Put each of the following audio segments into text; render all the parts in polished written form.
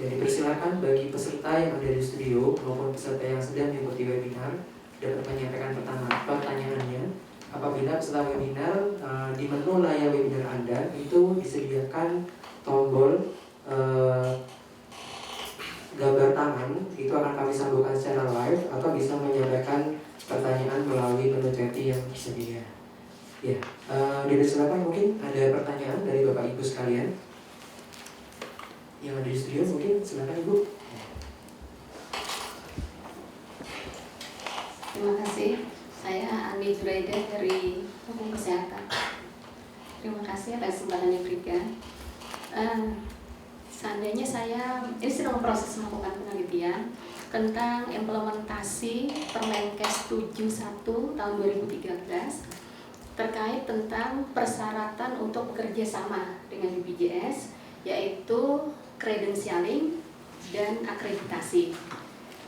Jadi persilakan bagi peserta yang ada di studio maupun peserta yang sedang mengikuti webinar dapat menyampaikan pertanyaannya. Apabila peserta webinar di menu layar webinar Anda itu disediakan tombol gambar tangan, itu akan kami sambungkan secara live atau bisa menyampaikan pertanyaan melalui menu chatting yang tersedia. Ya, silakan, mungkin ada pertanyaan dari Bapak Ibu sekalian yang ada di studio, mungkin silakan Ibu. Terima kasih. Saya Ani Juraida dari Hukum Kesehatan. Terima kasih atas kesempatan yang diberikan. Seandainya saya ini sedang proses melakukan penelitian tentang implementasi Permenkes 71 tahun 2013 terkait tentang persyaratan untuk bekerja sama dengan BPJS, yaitu credentialing dan akreditasi.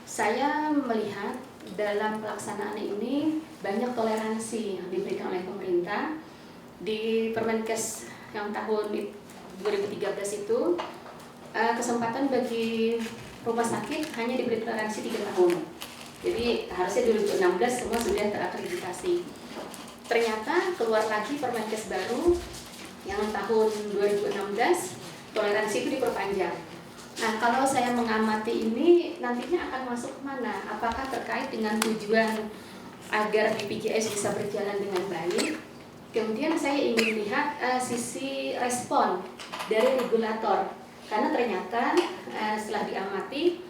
Saya melihat dalam pelaksanaan ini banyak toleransi yang diberikan oleh pemerintah. Di Permenkes yang tahun 2013 itu kesempatan bagi rumah sakit hanya diberi toleransi 3 tahun. Jadi harusnya 2016 semua sudah terakreditasi. Ternyata keluar lagi Permenkes baru yang tahun 2016, toleransi itu diperpanjang. Nah, kalau saya mengamati ini nantinya akan masuk kemana? Apakah terkait dengan tujuan agar BPJS bisa berjalan dengan baik? Kemudian saya ingin lihat sisi respon dari regulator. Karena ternyata setelah diamati,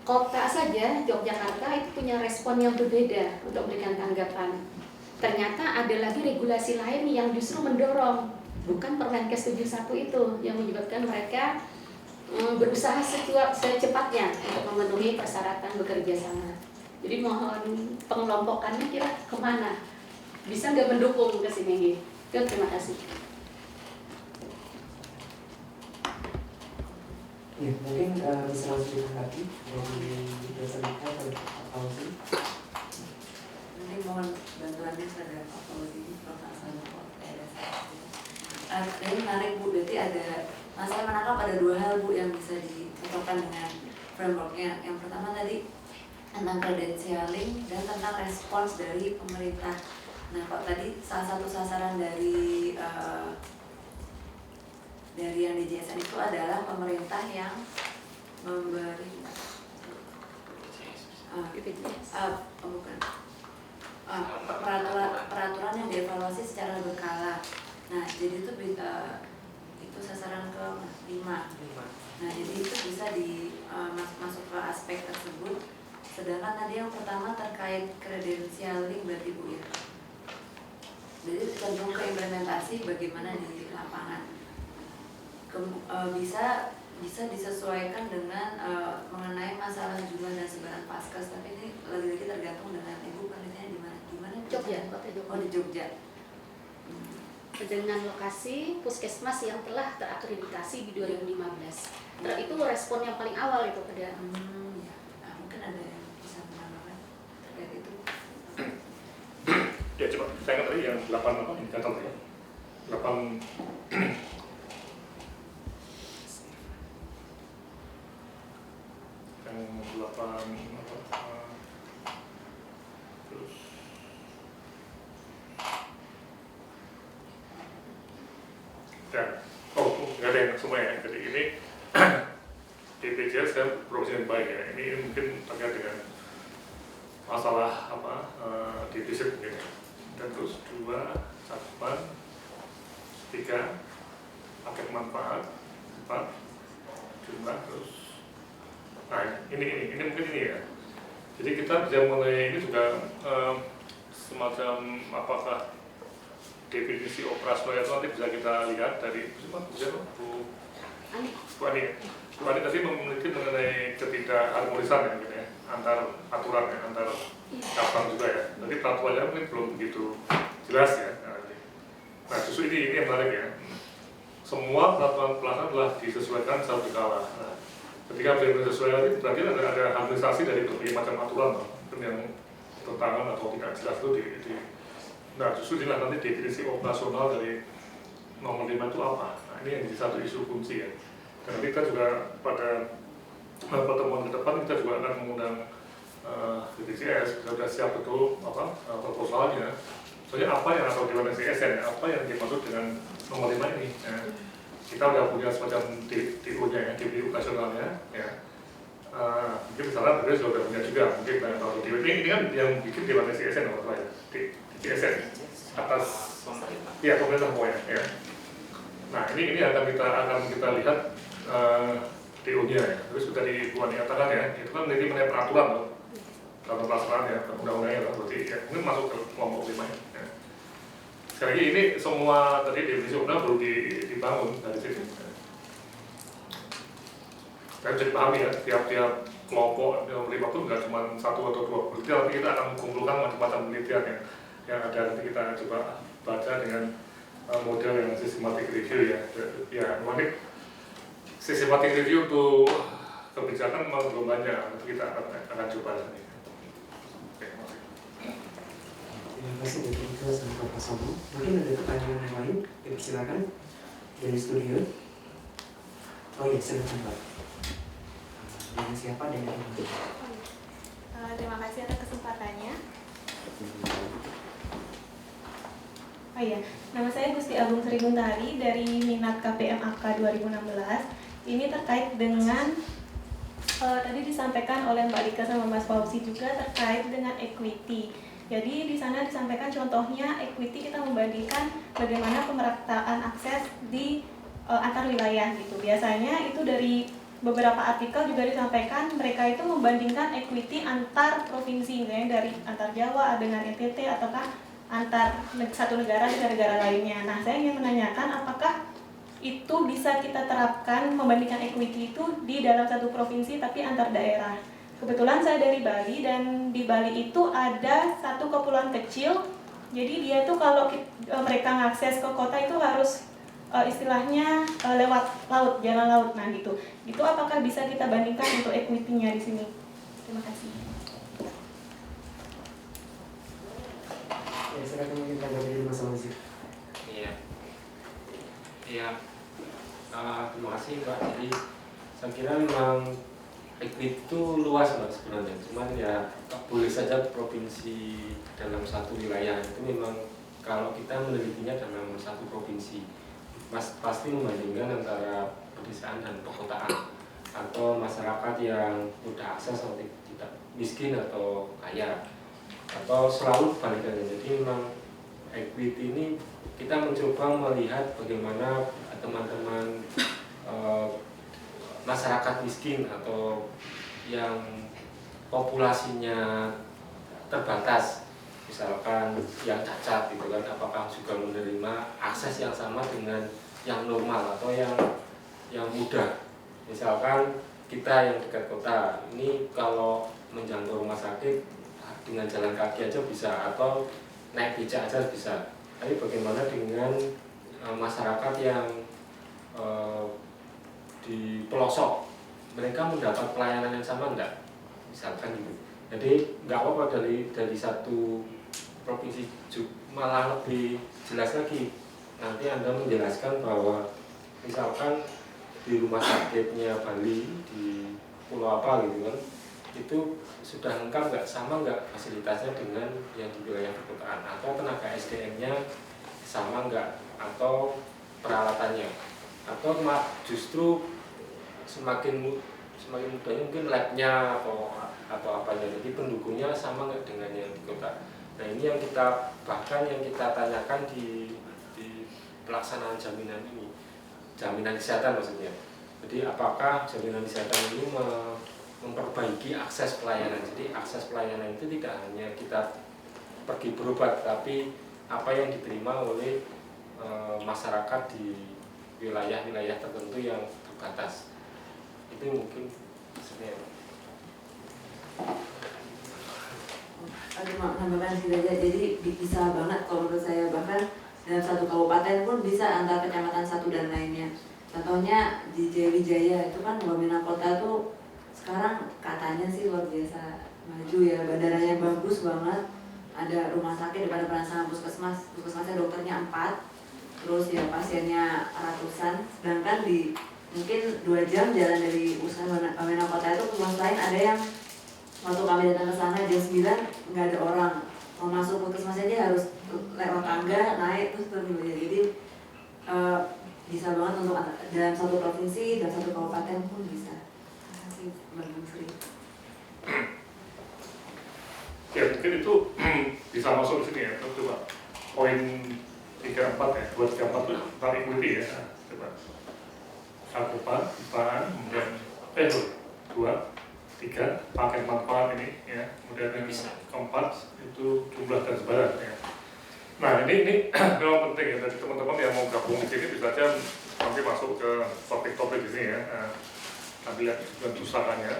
kota saja Yogyakarta itu punya respon yang berbeda untuk memberikan tanggapan. Ternyata ada lagi regulasi lain yang justru mendorong, bukan Permenkes 71 itu yang menyebabkan mereka berusaha secepatnya untuk memenuhi persyaratan bekerja sama. Jadi mohon pengelompokannya kira kemana? Bisa nggak mendukung ke sini? Terima kasih. Ya, mungkin bisa langsung ditanggapi dari Dr. Dika atau Pak Fauzi. Nanti mohon bantuannya pada Pak Fauzi, Prof. Hasan, Jadi menarik Bu, berarti saya menangkap ada 2 hal Bu yang bisa dicocokkan dengan frameworknya. Yang pertama tadi tentang credentialing dan tentang respons dari pemerintah. Nah, kok tadi salah satu sasaran dari yang DJSN itu adalah pemerintah yang memberi peraturan yang dievaluasi secara berkala. Nah, jadi itu sasaran ke-5. Nah, jadi itu bisa masuk ke aspek tersebut. Sedangkan tadi yang pertama terkait credentialing berarti Bu ya. Jadi cenderung ke implementasi bagaimana di lapangan. Bisa disesuaikan dengan mengenai masalah jumlah dan sebaran paskes, tapi ini lagi-lagi tergantung dengan Ibu penelitiannya di mana? Jogja, Kota Jogja. Oh, di Jogja. Dengan lokasi puskesmas yang telah terakreditasi di 2015. Itu respon yang paling awal itu pada. Ya. Nah, mungkin ada yang bisa menambahkan terkait itu. Ya coba, saya ingat tadi yang 8 indikator ya. 8 yang 8 terus ya, nggak ada yang semua ya. Jadi ini BPJS kan profesi yang baik ya. Ini mungkin terkait dengan masalah defisit mungkin ya. Dan terus 2 cakupan, 3 paket manfaat, 4 jumlah, terus nah ini mungkin ini ya. Jadi kita bisa mulai ini juga semacam apakah definisi operasional itu nanti bisa kita lihat dari Bu Ani tadi memiliki mengenai ketidakharmonisan ya, mungkin ya, antar aturan ya, antar cabang juga ya. Nanti peraturannya mungkin belum begitu jelas ya. Nah justru ini yang menarik ya. Semua peraturan pelaksanaan telah disesuaikan secara berkala. Nah, ketika belum disesuaikan berarti ada harmonisasi dari berbagai macam aturan, mungkin yang bertentangan atau tidak jelas itu nah justru inilah nanti definisi operasional dari nomor 5 itu apa. Nah ini yang jadi satu isu kunci ya. Dan kita juga pada pertemuan ke depan kita juga akan mengundang BPJS, kita sudah siap betul proposalnya. Soalnya apa yang atau Dewan SSN, apa yang dimaksud dengan nomor 5 ini? Ya. Kita sudah punya semacam DU-nya ya, DPU nasionalnya. Ya. Mungkin misalnya beliau sudah punya juga, mungkin kalau DPU ini kan yang bikin Dewan SSN atau apa ya? DSN atas ya pemerintah pokoknya. Ya. Nah ini akan kita lihat DU-nya ya. Terus sudah dinyatakan ya, itu kan menjadi mengenai peraturan loh. Dalam pelaksanaan ya, undang-undangnya berarti ya, mungkin masuk ke kelompok 5 ya. Sekali lagi ini semua tadi definisi undang baru dibangun dari sini. Saya bisa dipahami ya, tiap-tiap kelompok yang terlibat itu nggak cuma 1 atau 2. Berarti nanti kita akan kumpulkan macam-macam penelitian yang ada, nanti kita coba baca dengan model yang systematic review ya. Ya, memang systematic review untuk kebijakan memang belum banyak, nanti kita akan coba ini. Terima kasih Dr. Ikhlas dan Bapak Sobo. Mungkin ada pertanyaan yang lain, silakan dari studio. Oh iya, silakan Pak. Dengan siapa dan dari mana? Terima kasih atas kesempatannya. Oh iya, nama saya Gusti Agung Sri Guntari dari Minat KPMAK 2016. Ini terkait dengan tadi disampaikan oleh Mbak Lika sama Mas Fauzi juga terkait dengan equity. Jadi di sana disampaikan contohnya equity kita membandingkan bagaimana pemerataan akses di antar wilayah gitu. Biasanya itu dari beberapa artikel juga disampaikan mereka itu membandingkan equity antar provinsi, misalnya dari antar Jawa dengan NTT ataukah antar satu negara dengan negara lainnya. Nah, saya ingin menanyakan apakah itu bisa kita terapkan membandingkan equity itu di dalam satu provinsi tapi antar daerah. Kebetulan saya dari Bali dan di Bali itu ada satu kepulauan kecil. Jadi dia tuh kalau mereka mengakses ke kota itu harus istilahnya lewat laut, jalan laut. Nah gitu. Itu apakah bisa kita bandingkan untuk equity-nya di sini? Terima kasih. Ya, silakan mungkin tanggapan dari Mas Fauzi. Iya. Iya. Terima kasih Mbak. Jadi saya kira memang equity itu luas Mbak sebenarnya, cuman ya boleh saja provinsi dalam satu wilayah itu memang kalau kita menelitinya dalam satu provinsi pasti membandingkan antara pedesaan dan perkotaan atau masyarakat yang mudah akses atau tidak, miskin atau kaya, atau selalu kebalikannya. Jadi memang equity ini kita mencoba melihat bagaimana teman-teman masyarakat miskin atau yang populasinya terbatas, misalkan yang cacat gitu kan, apakah juga menerima akses yang sama dengan yang normal atau yang mudah. Misalkan kita yang dekat kota ini kalau menjangkau rumah sakit dengan jalan kaki aja bisa atau naik becak aja bisa. Tapi bagaimana dengan masyarakat yang di pelosok, mereka mendapat pelayanan yang sama enggak? Misalkan gitu. Jadi nggak apa-apa dari satu provinsi, malah lebih jelas lagi. Nanti Anda menjelaskan bahwa misalkan di rumah sakitnya Bali di pulau apa gitu kan, itu sudah lengkap nggak, sama nggak fasilitasnya dengan yang di wilayah perkotaan, atau tenaga SDM-nya sama nggak, atau peralatannya, atau justru semakin mudahnya mungkin labnya atau apanya, jadi pendukungnya sama nggak dengan yang di kota. Nah ini yang kita tanyakan di pelaksanaan jaminan ini, jaminan kesehatan maksudnya. Jadi apakah jaminan kesehatan ini memperbaiki akses pelayanan? Jadi akses pelayanan itu tidak hanya kita pergi berobat, tapi apa yang diterima oleh masyarakat di wilayah-wilayah tertentu yang terbatas. Itu mungkin sebenarnya. Nambahkan sedikit aja, jadi bisa banget kalau menurut saya, bahkan dalam satu kabupaten pun bisa antar kecamatan satu dan lainnya. Contohnya di Jayawijaya itu kan Wamena Kota tuh sekarang katanya sih luar biasa maju ya, bandaranya bagus banget, ada rumah sakit depan sama puskesmasnya dokternya 4, terus ya pasiennya ratusan, sedangkan di mungkin 2 jam jalan dari usaha Wamena Kota itu puskesmas lain. Ada yang waktu kami datang ke sana jam 9 nggak ada orang, mau masuk puskesmas aja harus lewat tangga naik terus turun. Jadi bisa banget untuk dalam satu provinsi dan satu kabupaten pun bisa. Terima kasih Mbak Sri. Ya mungkin itu bisa masuk di sini ya, coba poin 34 ya, 234 itu tentang equity ya, coba cakupan, bahan, kemudian 2, 3 paket manfaat ini ya, kemudian yang keempat itu jumlah dan sebaran ya. Nah ini memang penting ya, dari teman-teman yang mau gabung di sini bisa aja nanti masuk ke topik-topik di sini ya. Nanti lihat bentuk usahakannya,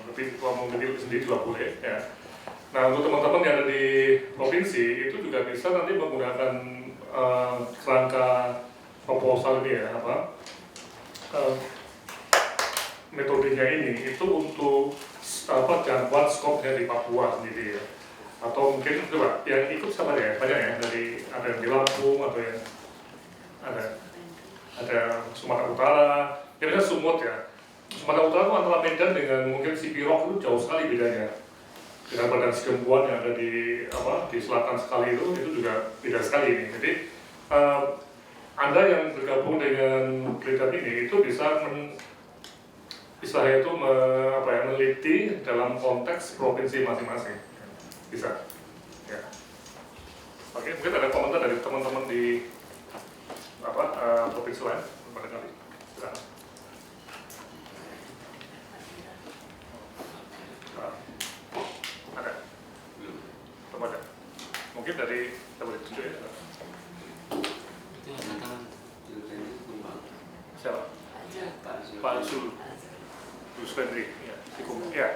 tapi kalau mau menilai sendiri juga boleh ya. Nah untuk teman-teman yang ada di provinsi itu juga bisa nanti menggunakan kerangka proposal ini ya, metodenya ini itu untuk jangkauan skopnya di Papua sendiri ya. Atau mungkin coba yang ikut siapa ya, banyak ya, dari ada yang di Lampung atau yang ada Sumatera Utara, ya misalnya Sumut ya. Sumatera Utara itu antara Medan dengan mungkin Sipirok itu jauh sekali bedanya. Dengan Badan Segembuan yang ada di selatan sekali itu juga beda sekali ini. Jadi Anda yang bergabung dengan Klidat ini itu bisa meneliti dalam konteks provinsi masing-masing. Bisa. Ya. Oke, mungkin ada komentar dari teman-teman di provinsi lain barangkali. Silakan. Ada? Belum ada. Mungkin dari tunjuk ya. Siapa? Pak Zul. Zulfendri. Ya.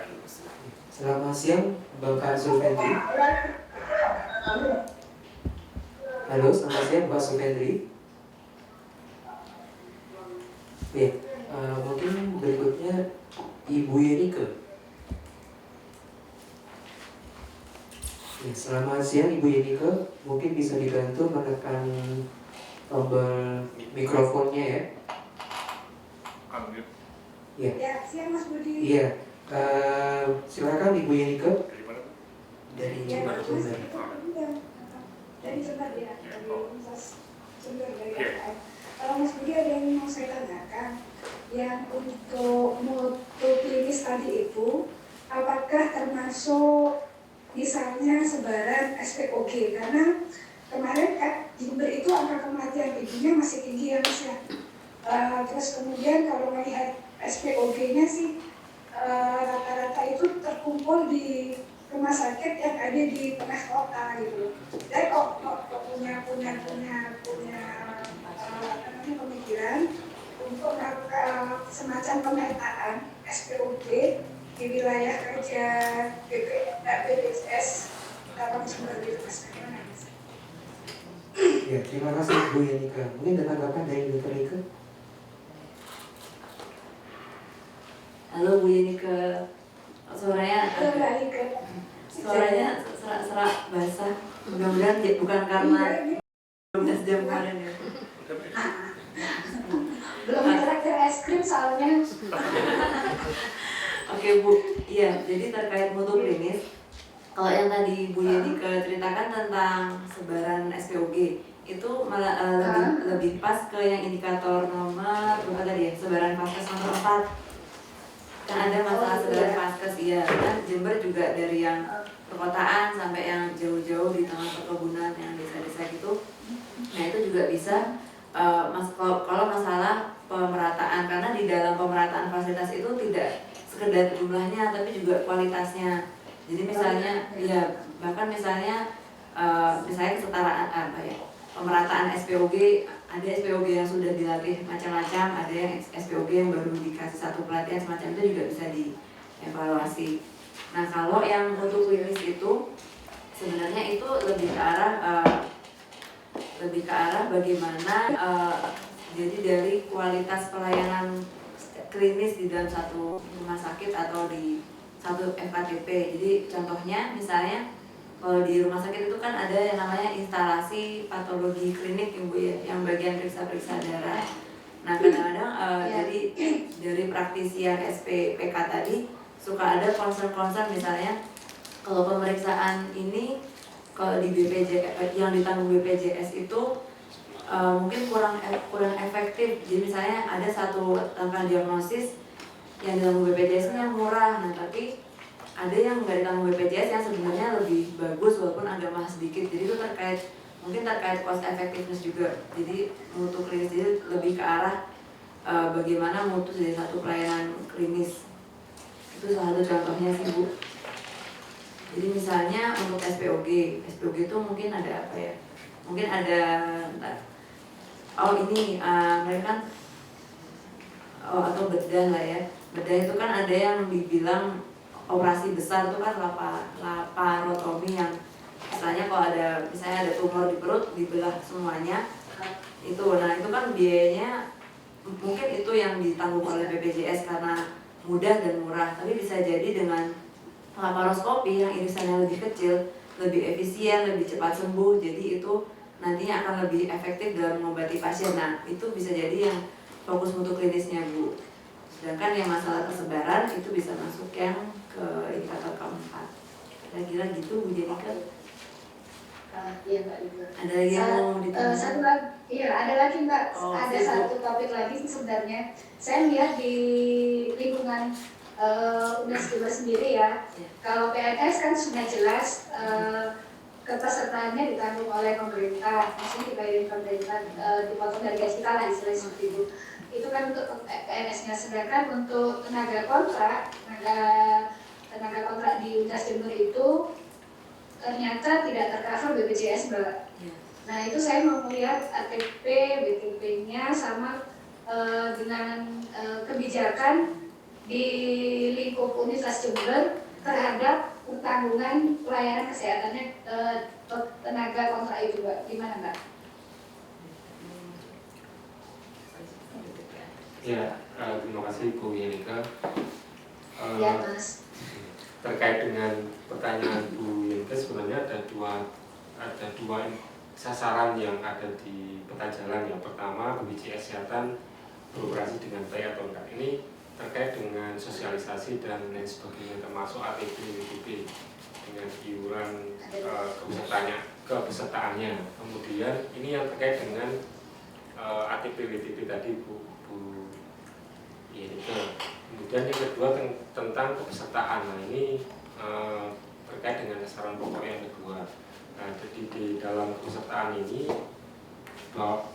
Selamat siang, Bapak Zulfendri. Halo, selamat siang, Pak Zulfendri. Ya, mungkin berikutnya Ibu Yenike. Ya, selamat siang Ibu Yenike. Mungkin bisa dibantu menekan tombol mikrofonnya ya. Unmute. Ya. Ya, siang Mas Budi. Iya. Silakan Ibu Yenike Dari mana? dari Ya, Jember. Mas, itu dari Jember ya, dari Universitas Jember dari Iya. AKM. Kalau Mas Budi ada yang mau saya tanyakan, yang untuk mutu klinis tadi itu, apakah termasuk misalnya sebaran SPOG? Karena kemarin Jember itu angka kematian ibunya masih tinggi ya Mas ya. Terus kemudian kalau melihat SPOG-nya sih rata-rata itu terkumpul di rumah sakit yang ada di tengah kota gitu. Jadi kok punya pemikiran untuk melakukan semacam pemetaan SPOG di wilayah kerja BPJS Kabupaten Jember gitu Mas. Bagaimana Mas? Ya, terima kasih Bu Yenike. Mungkin ada tanggapan dari Dr. Ike? Halo Bu Yenike, suaranya serak basah. Mudah-mudahan bukan karena 12 jam kemarin ya. Belum terakhir es krim soalnya. Oke Bu, iya. Jadi terkait mutu klinis, kalau yang tadi Bu Yenike ceritakan tentang sebaran SPOG itu malah lebih pas ke yang indikator nomor berapa tadi ya? Sebaran vaskes nomor 4. Kan ada masalah sebaran vaskes, iya. Kan Jember juga dari yang perkotaan sampai yang jauh-jauh di tengah perkebunan yang desa-desa gitu. Nah itu juga bisa kalau masalah pemerataan, karena di dalam pemerataan fasilitas itu tidak sekedar jumlahnya tapi juga kualitasnya. Jadi misalnya ya bahkan misalnya kesetaraan pemerataan SPOG, ada SPOG yang sudah dilatih macam-macam, ada yang SPOG yang baru dikasih satu pelatihan semacam itu juga bisa dievaluasi. Nah kalau yang mutu klinis itu sebenarnya itu lebih ke arah bagaimana jadi dari kualitas pelayanan klinis di dalam satu rumah sakit atau di satu FKTP. Jadi contohnya misalnya kalau di rumah sakit itu kan ada yang namanya instalasi patologi klinik Ibu ya, yang bagian periksa-periksa darah. Nah kadang-kadang dari praktisi yang SPPK tadi suka ada concern misalnya kalau pemeriksaan ini kalau di BPJS yang ditanggung BPJS itu mungkin kurang efektif. Jadi misalnya ada satu rangkaian diagnosis yang ditanggung BPJS yang murah, nah tapi ada yang nggak ditanggung BPJS yang sebenarnya lebih bagus walaupun agak mahal sedikit. Jadi itu mungkin terkait cost effectiveness juga. Jadi mutu klinis itu lebih ke arah bagaimana mutu dari satu pelayanan klinis. Itu salah satu contohnya sih Bu. Jadi misalnya untuk SPOG itu mungkin ada apa ya? Mungkin ada mereka atau bedah lah ya. Bedah itu kan ada yang dibilang operasi besar itu kan laparotomi yang misalnya kalau misalnya ada tumor di perut dibelah semuanya itu. Nah itu kan biayanya mungkin itu yang ditanggung oleh BPJS karena mudah dan murah, tapi bisa jadi dengan laparoskopi yang irisannya lebih kecil, lebih efisien, lebih cepat sembuh, jadi itu nantinya akan lebih efektif dalam mengobati pasien. Nah itu bisa jadi yang fokus mutu klinisnya Bu. Sedangkan yang masalah persebaran itu bisa masuk yang ke indikator keempat. Kira-kira gitu Bu Jenika. Iya Mbak Ibu. Ada lagi yang mau ditanya? Satu lagi, iya ada lagi Mbak. Ada satu topik lagi sebenarnya. Saya lihat di lingkungan UNES juga sendiri ya. Kalau PNS kan sudah jelas kepesertaannya ditanggung oleh pemerintah, maksudnya dibayarin pemerintah, dipotong dari gaji kita lah istilahnya seperti itu. Itu kan untuk PNS-nya, sedangkan untuk tenaga kontrak di UNES Jember itu ternyata tidak tercover BPJS Mbak. Nah itu saya mau melihat ATP, BTP-nya sama dengan kebijakan di lingkup Universitas Jember terhadap tanggungan pelayanan kesehatannya tenaga kontrak itu Mbak. Gimana Mbak? Ya, terima kasih Bu Yenika. Ya Mas. Terkait dengan pertanyaan Bu Yenika, sebenarnya ada dua sasaran yang ada di peta jalan. Yang pertama, BPJS Kesehatan beroperasi dengan baik atau enggak. Ini terkait dengan sosialisasi dan lain sebagainya, termasuk ATP, WTP dengan iuran kepesertaannya. Kemudian ini yang terkait dengan ATP, WTP tadi Bu Yenika. Kemudian yang kedua tentang kepesertaan. Nah ini terkait dengan sasaran pokok yang kedua. Nah, jadi di dalam kepesertaan ini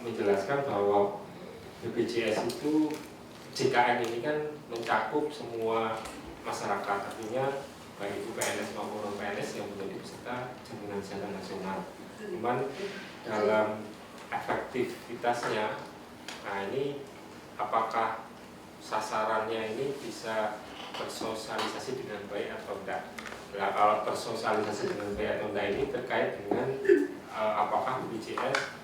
menjelaskan bahwa BPJS itu JKN ini kan mencakup semua masyarakat, artinya baik itu PNS maupun non PNS yang menjadi peserta jaminan kesehatan nasional. Cuman dalam efektivitasnya, nah ini apakah sasarannya ini bisa bersosialisasi dengan baik atau enggak? Nah, kalau bersosialisasi dengan baik atau enggak ini terkait dengan apakah BPJS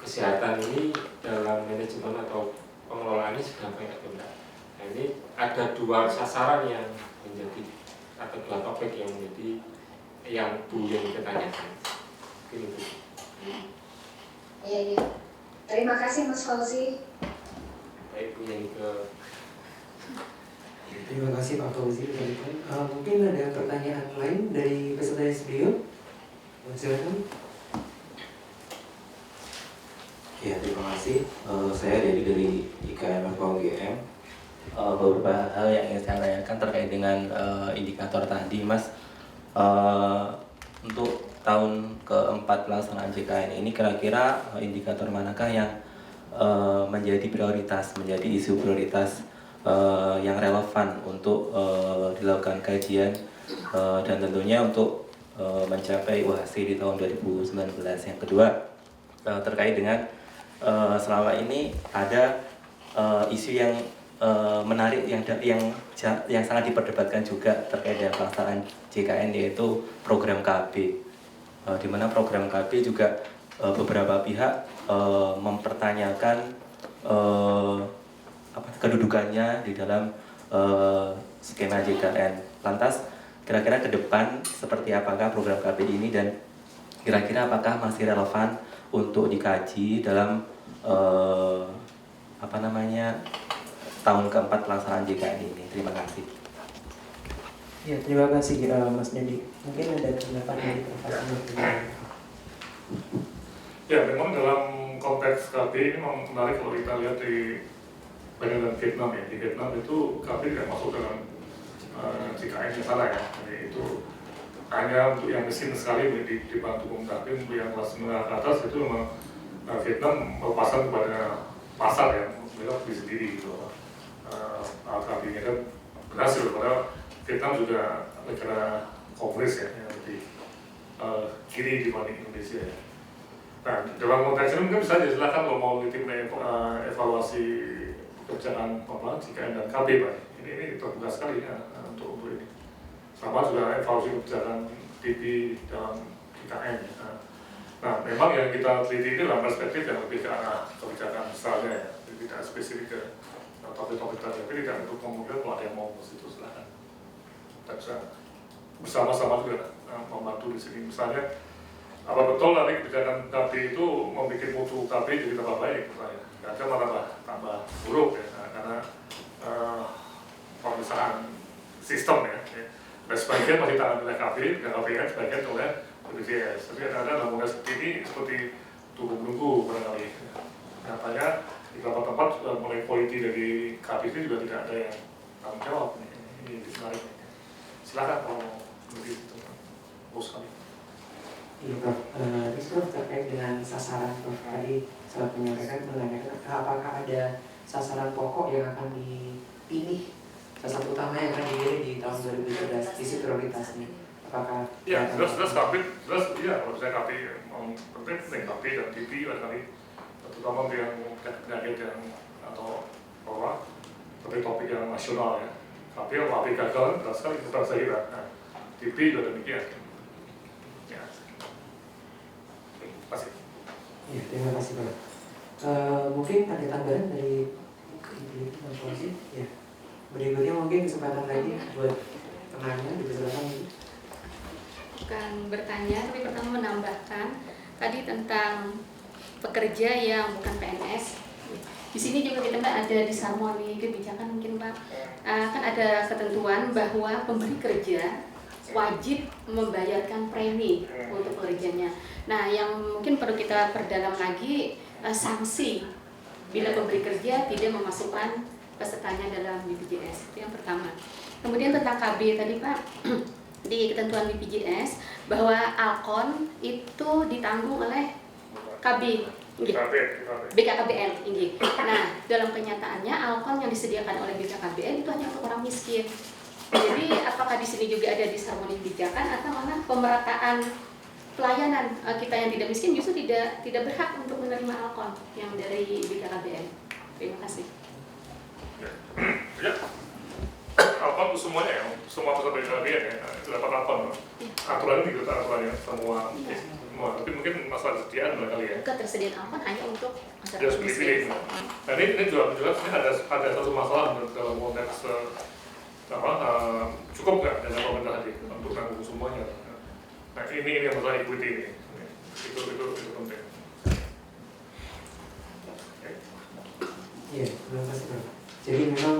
kesehatan ini dalam manajemen atau pengelolaannya sudah baik atau enggak. Nah ini ada dua sasaran yang menjadi atau dua topik yang menjadi yang Bu yang kita tanyakan. Ini Bu. Iya. Terima kasih Mas Fauzi. Baik Bu yang ke. Terima kasih Pak Fauzi. Mungkin ada pertanyaan lain dari peserta beliau. Silakan. Ya, terima kasih. Saya dari IKM FKUGM. Beberapa hal yang ingin saya tanyakan terkait dengan indikator tadi, Mas. Untuk tahun keempat pelaksanaan JKN ini, kira-kira indikator manakah yang menjadi prioritas, menjadi isu prioritas yang relevan untuk dilakukan kajian dan tentunya untuk mencapai UHC di tahun 2019. Yang kedua, terkait dengan selama ini ada isu yang menarik yang sangat diperdebatkan juga terkait dengan pelaksanaan JKN, yaitu program KB, di mana program KB juga beberapa pihak mempertanyakan kedudukannya di dalam skema JKN. Lantas kira-kira ke depan seperti apakah program KB ini dan kira-kira apakah masih relevan untuk dikaji dalam tahun keempat pelaksanaan JKN ini. Terima kasih. Ya, terima kasih Mas Dedi. Mungkin ada tanggapan dari Profesor. Ya, memang dalam konteks KB ini memang menarik kalau kita lihat di bandingkan Vietnam ya. Di Vietnam itu KB tidak masuk dalam JKN yang salah ya. Jadi itu hanya untuk yang miskin sekali dibantu KB, untuk yang kelas menengah ke atas itu memang Vietnam melepaskan kepada pasar ya, mereka beli sendiri gitu. KB-nya kan berhasil, padahal Vietnam juga negara komunis ya, yang lebih kiri dibanding Indonesia ya. Nah, dalam konteks ini mungkin bisa silakan kalau mau tim evaluasi kebijakan JKN dan KB Pak. Ini terbuka sekali ya untuk ini. Sama juga evaluasi kebijakan TV dalam JKN ya. Nah, memang yang kita teliti itu dalam perspektif yang lebih ke arah kebijakan besarnya ya, jadi tidak spesifik ke topik-topik tapi tidak untuk kemudian kalau ada yang mau ke situ silakan. Kita bisa bersama-sama juga membantu di sini. Misalnya, apa betul nanti kebijakan KB itu membuat mutu KB jadi tambah baik, misalnya. Karena malah tambah buruk ya, karena pemisahan sistem ya. Dan sebagian masih tangan oleh KB, dan KPN sebagian oleh BPJS. Jadi ada model seperti ini seperti tunggu-menunggu barangkali. Nyatanya di beberapa tempat mulai quality dari KB itu juga tidak ada yang tanggung jawab. Ini menarik. Silakan kalau lebih bos kami. Iya Prof, terus Prof terkait dengan sasaran Prof tadi saat menyampaikan menanyakan apakah ada sasaran pokok yang akan dipilih, sasaran utama yang akan dipilih di tahun 2017 isu prioritasnya, apakah? Ya jelas KB, jelas iya kalau saya KB penting KB dan TV barangkali terutama yang penyakit yang atau bahwa topik-topik yang nasional ya. KB kalau KB gagal jelas sekali kita saya kira. Nah, TV juga demikian. Ya. Terima kasih. Ya, terima kasih Prof. Mungkin ada tambahan dari informasi ya. Berikutnya mungkin kesempatan lagi buat penanya, dipersilakan. Bukan bertanya, tapi pertama menambahkan tadi tentang pekerja yang bukan PNS. Di sini juga kita nggak ada disharmoni kebijakan mungkin Pak. Kan ada ketentuan bahwa pemberi kerja wajib membayarkan premi untuk pekerjanya. Nah, yang mungkin perlu kita perdalam lagi sanksi bila pemberi kerja tidak memasukkan pesertanya dalam BPJS. Itu yang pertama. Kemudian tentang KB tadi Pak, di ketentuan BPJS bahwa Alkon itu ditanggung oleh KB. BKKBN tinggi. Nah, dalam kenyataannya Alkon yang disediakan oleh BKKBN itu hanya untuk orang miskin. Jadi apakah di sini juga ada disharmoni kebijakan atau mana pemerataan pelayanan kita yang tidak miskin justru tidak berhak untuk menerima Alkon yang dari BKKBN. Terima kasih. Ya. Alkon itu semuanya ya, semua peserta BKKBN ya, itu dapat Alkon. Aturannya juga aturannya semua. Tapi mungkin masalah kesediaan barangkali ya. Ketersediaan Alkon hanya untuk masyarakat Harus pilih-pilih. Nah ini juga jelas ada satu masalah dalam konteks cukup nggak dana pemerintah tadi untuk tanggung semuanya. Nah ini yang masalah equity ini. Itu penting. Iya, terima kasih Prof. Jadi memang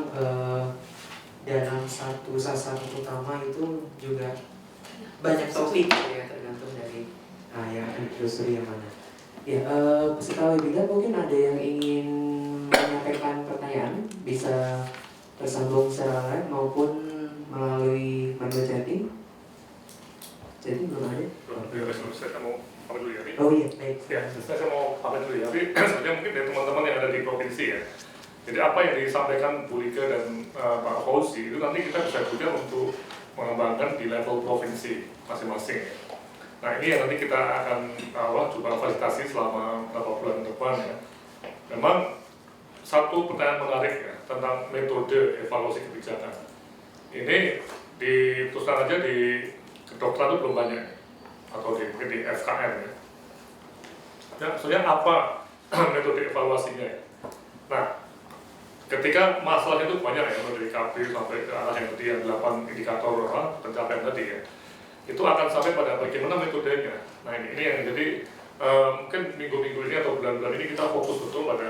dalam satu sasaran utama itu juga banyak topik ya, tergantung dari yang akan ditelusuri yang mana. Ya, peserta webinar mungkin ada yang ingin menyampaikan pertanyaan, bisa tersambung secara live maupun melalui menu chatting. Jadi belum ada. Saya mau pamit dulu ya. Oh iya, baik. Ya, saya mau pamit dulu ya. Tapi sebenarnya mungkin dari teman-teman yang ada di provinsi ya. Jadi apa yang disampaikan Bu Lika dan Pak Fauzi itu nanti kita bisa juga untuk mengembangkan di level provinsi masing-masing. Nah ini yang nanti kita akan coba fasilitasi selama beberapa bulan ke depan ya. Memang satu pertanyaan menarik ya tentang metode evaluasi kebijakan. Ini diteruskan aja di kedokteran itu belum banyak atau mungkin di FKM ya. Ya, sebenarnya apa metode evaluasinya ya? Nah, ketika masalahnya itu banyak ya, dari KB sampai ke arah yang tadi yang 8 indikator pencapaian tadi ya, itu akan sampai pada bagaimana metodenya. Nah ini yang jadi mungkin minggu-minggu ini atau bulan-bulan ini kita fokus betul pada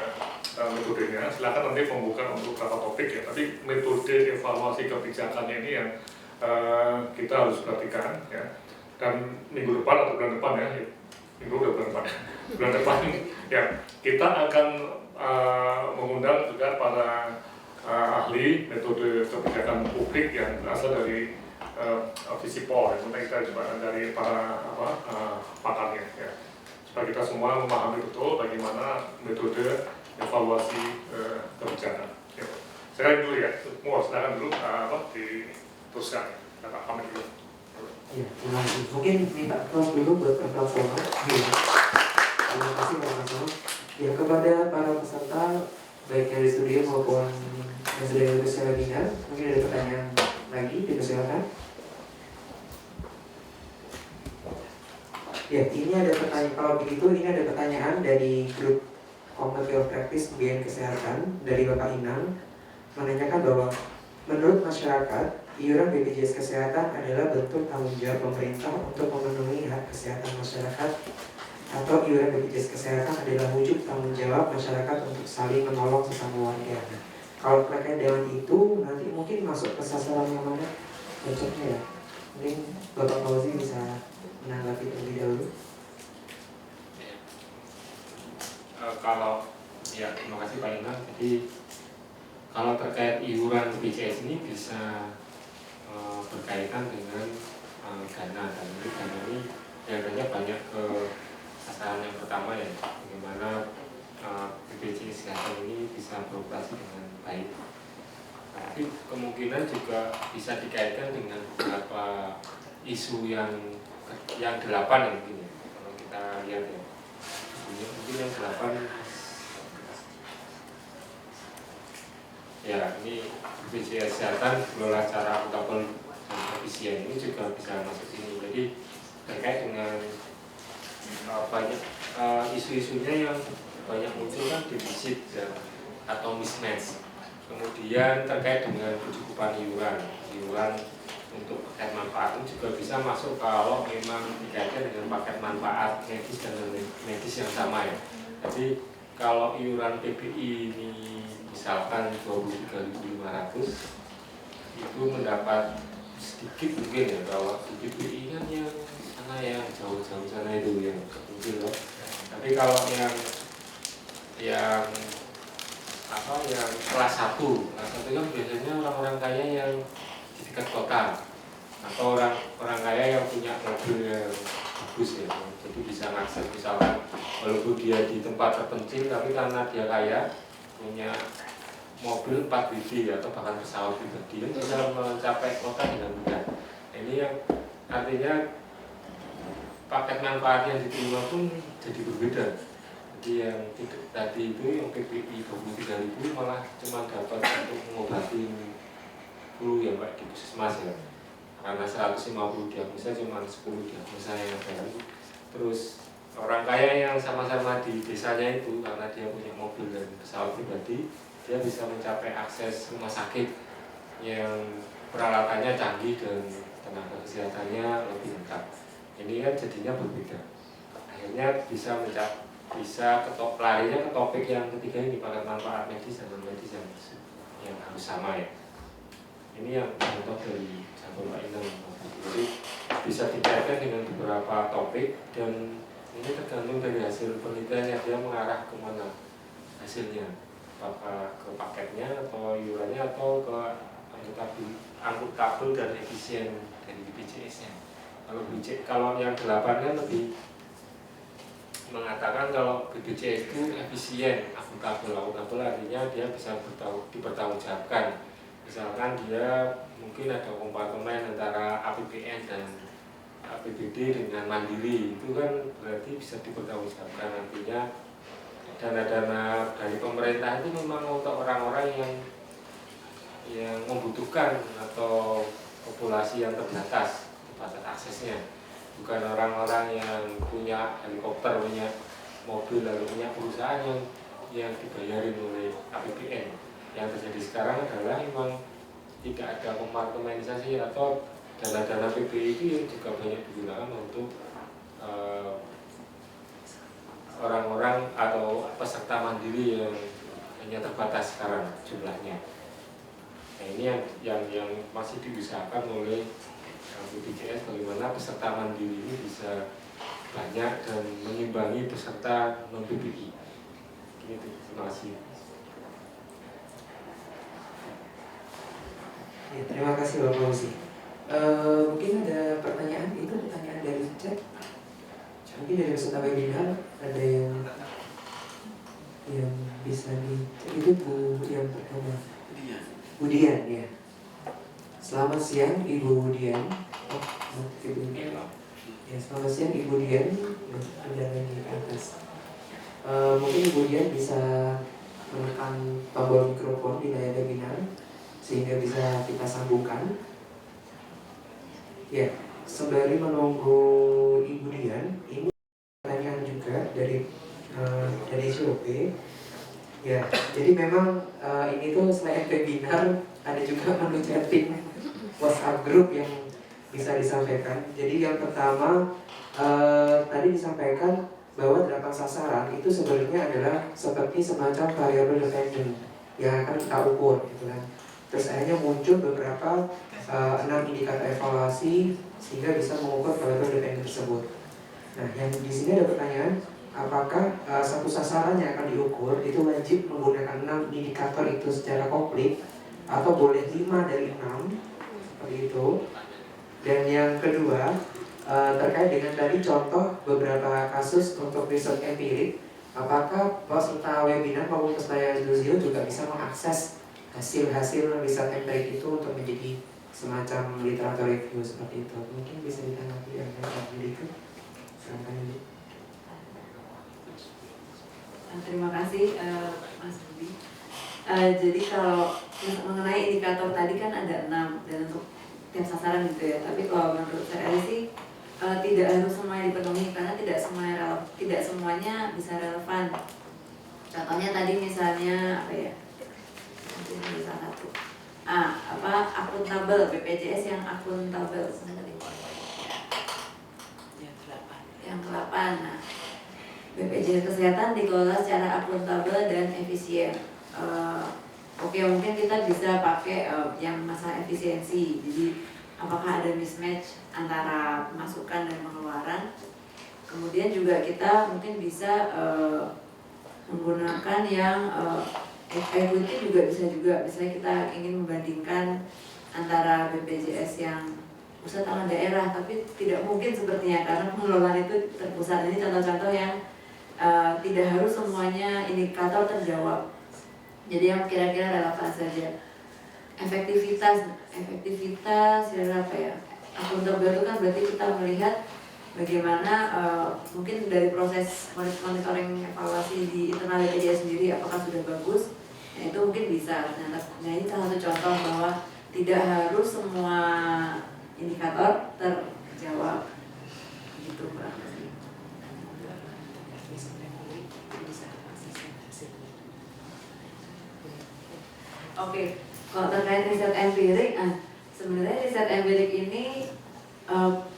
metodenya. Silakan nanti membuka untuk beberapa topik ya. Tapi metode evaluasi kebijakannya ini yang kita harus perhatikan ya. Dan minggu depan atau bulan depan ya, bulan depan ya kita akan mengundang juga para ahli metode kebijakan publik yang berasal dari Visipol. Nanti kita coba dari para pakarnya ya. Supaya kita semua memahami betul bagaimana metode evaluasi kebijakan. Ya. Sekarang dulu ya, semua silakan dulu diteruskan. Kita pamit dulu. Ya, terima kasih. Mungkin minta close dulu buat Prof. Soma. Ya. Terima kasih Prof. Soma. Ya, kepada para peserta baik dari studio maupun yang sudah ikut webinar, mungkin ada pertanyaan lagi, dipersilakan. Ya, ini ada pertanyaan. Kalau begitu, ini ada pertanyaan dari grup Community of Practice Bagian Kesehatan dari Bapak Inang menanyakan bahwa menurut masyarakat, iuran BPJS Kesehatan adalah bentuk tanggung jawab pemerintah untuk memenuhi hak kesehatan masyarakat, atau iuran BPJS Kesehatan adalah wujud tanggung jawab masyarakat untuk saling menolong sesama warga. Nah, kalau terkait dengan itu, nanti mungkin masuk ke sasaran yang mana cocoknya ya. Mungkin Bapak Fauzi bisa menanggapi terlebih dahulu. Kalau ya, terima kasih Pak Inang. Jadi kalau terkait iuran BPJS ini bisa berkaitan dengan dana, dan ini dana ini biasanya banyak ke sasaran yang pertama ya, bagaimana BPJS Kesehatan ini bisa beroperasi dengan baik. Tapi kemungkinan juga bisa dikaitkan dengan beberapa isu yang 8 ya mungkin ya, kalau kita lihat ya. Mungkin yang 8 ya, ini BPJS Kesehatan kelola secara akuntabel dan efisien, ini juga bisa masuk sini. Jadi terkait dengan banyak isu-isunya yang banyak muncul kan defisit ya, atau mismatch. Kemudian terkait dengan kecukupan iuran untuk paket manfaat ini juga bisa masuk kalau memang dikaitkan dengan paket manfaat medis dan medis yang sama ya. Jadi kalau iuran PBI ini misalkan 23.500 itu mendapat sedikit mungkin ya, kalau di PBI kan yang sana yang jauh-jauh sana itu yang mungkin loh. Tapi kalau yang kelas 1 kan biasanya orang-orang kaya yang di dekat kota, atau orang kaya yang punya mobil yang bagus ya, jadi bisa ngakses misalkan walaupun dia di tempat terpencil tapi karena dia kaya punya mobil 4 biji atau bahkan pesawat pribadi yang bisa mencapai kota dengan mudah. Ini yang artinya paket manfaat yang diterima pun jadi berbeda. Jadi yang tadi itu yang PPI 23.000 malah cuma dapat untuk mengobati flu ya Pak di puskesmas ya, karena 150 diagnosa cuma 10 diagnosa yang ada. Terus orang kaya yang sama-sama di desanya itu karena dia punya mobil dan pesawat pribadi, dia bisa mencapai akses rumah sakit yang peralatannya canggih dan tenaga kesehatannya lebih lengkap. Ini kan jadinya berbeda. Akhirnya bisa larinya ke topik yang ketiga ini, paket manfaat medis dan non medis yang harus sama ya. Ini yang contoh dari Jabal Pak Inang. Jadi bisa dikaitkan dengan beberapa topik dan ini tergantung dari hasil penelitiannya, dia mengarah kemana hasilnya, apakah ke paketnya atau iurannya atau ke akuntabel dan efisien dari BPJS-nya. Kalau yang 8 kan lebih mengatakan kalau BPJS itu efisien, akuntabel artinya dia bisa dipertanggungjawabkan. Misalkan dia mungkin ada kompartemen antara APBN dan APBD dengan mandiri, itu kan berarti bisa dipertanggungjawabkan. Nantinya dana-dana dari pemerintah itu memang untuk orang-orang yang membutuhkan atau populasi yang terbatas aksesnya, bukan orang-orang yang punya helikopter, punya mobil, lalu punya perusahaan yang dibayarin oleh APBN. Yang terjadi sekarang adalah memang tidak ada kompartementasi atau dana-dana PBI itu yang juga banyak digunakan untuk orang-orang atau peserta mandiri yang hanya terbatas sekarang jumlahnya. Nah ini yang masih diusahakan oleh BPJS, bagaimana peserta mandiri ini bisa banyak dan mengimbangi peserta non-PBI. Gitu, terima kasih. Ya, terima kasih Bapak Fauzi. Mungkin ada pertanyaan, itu pertanyaan dari chat. Mungkin dari peserta webinar ada yang bisa dicek. Itu Bu yang pertama, Budian ya. Selamat siang Ibu Budian. Ibu Budian. Ya, selamat siang Ibu Dian. Ada lagi ke atas. Mungkin Ibu Dian bisa menekan tombol mikrofon di layar webinar sehingga bisa kita sambungkan. Ya, sembari menunggu Ibu Dian, ini pertanyaan juga dari SOP. Ya, jadi memang ini tuh selain webinar ada juga menu chatting WhatsApp group yang bisa disampaikan. Jadi yang pertama tadi disampaikan bahwa 8 sasaran itu sebenarnya adalah seperti semacam variable dependent yang akan kita ukur, gitu kan. Terus akhirnya muncul beberapa 6 indikator evaluasi sehingga bisa mengukur variable dependent tersebut. Nah, yang di sini ada pertanyaan, apakah satu sasaran yang akan diukur itu wajib menggunakan 6 indikator itu secara komplit atau boleh 5 dari 6 seperti itu. Dan yang kedua terkait dengan tadi contoh beberapa kasus untuk riset empirik, apakah peserta webinar maupun peserta Zio juga bisa mengakses hasil-hasil riset empirik itu untuk menjadi semacam literatur review seperti itu. Mungkin bisa ditanggapi yang berikut. Silakan Ibu. Terima kasih Mas Budi. Jadi kalau mengenai indikator tadi kan ada 6 dan untuk tiap sasaran gitu ya. Tapi kalau menurut saya sih tidak harus semuanya dipenuhi karena tidak semuanya bisa relevan. Contohnya tadi misalnya apa ya? Ini salah satu. Akuntabel, BPJS yang akuntabel. Yang ke-8. Nah, BPJS Kesehatan dikelola secara akuntabel dan efisien. Oke, mungkin kita bisa pakai yang masalah efisiensi. Jadi apakah ada mismatch antara pemasukan dan pengeluaran. Kemudian juga kita mungkin bisa menggunakan yang equity juga bisa juga. Misalnya kita ingin membandingkan antara BPJS yang pusat sama daerah, tapi tidak mungkin sepertinya karena pengelolaan itu terpusat. Ini contoh-contoh yang tidak harus semuanya indikator terjawab. Jadi yang kira-kira relevan saja. Efektivitas ya apa ya? Akuntabel itu kan berarti kita melihat bagaimana mungkin dari proses monitoring evaluasi di internal BPJS sendiri apakah sudah bagus. Nah, itu mungkin bisa. Nah, ini salah satu contoh bahwa tidak harus semua indikator terjawab. Gitu, Mbak. Oke, kalau terkait riset empirik, sebenarnya riset empirik ini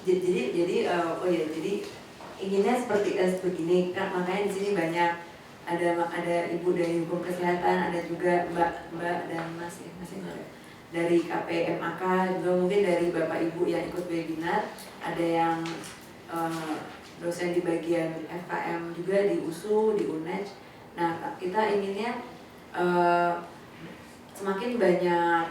jadi inginnya seperti begini kan, makanya di sini banyak ada ibu dari hukum kesehatan, ada juga mbak dan mas dari KPMAK, juga mungkin dari bapak ibu yang ikut webinar, ada yang dosen di bagian FKM juga di USU, di UNED. Nah, kita inginnya semakin banyak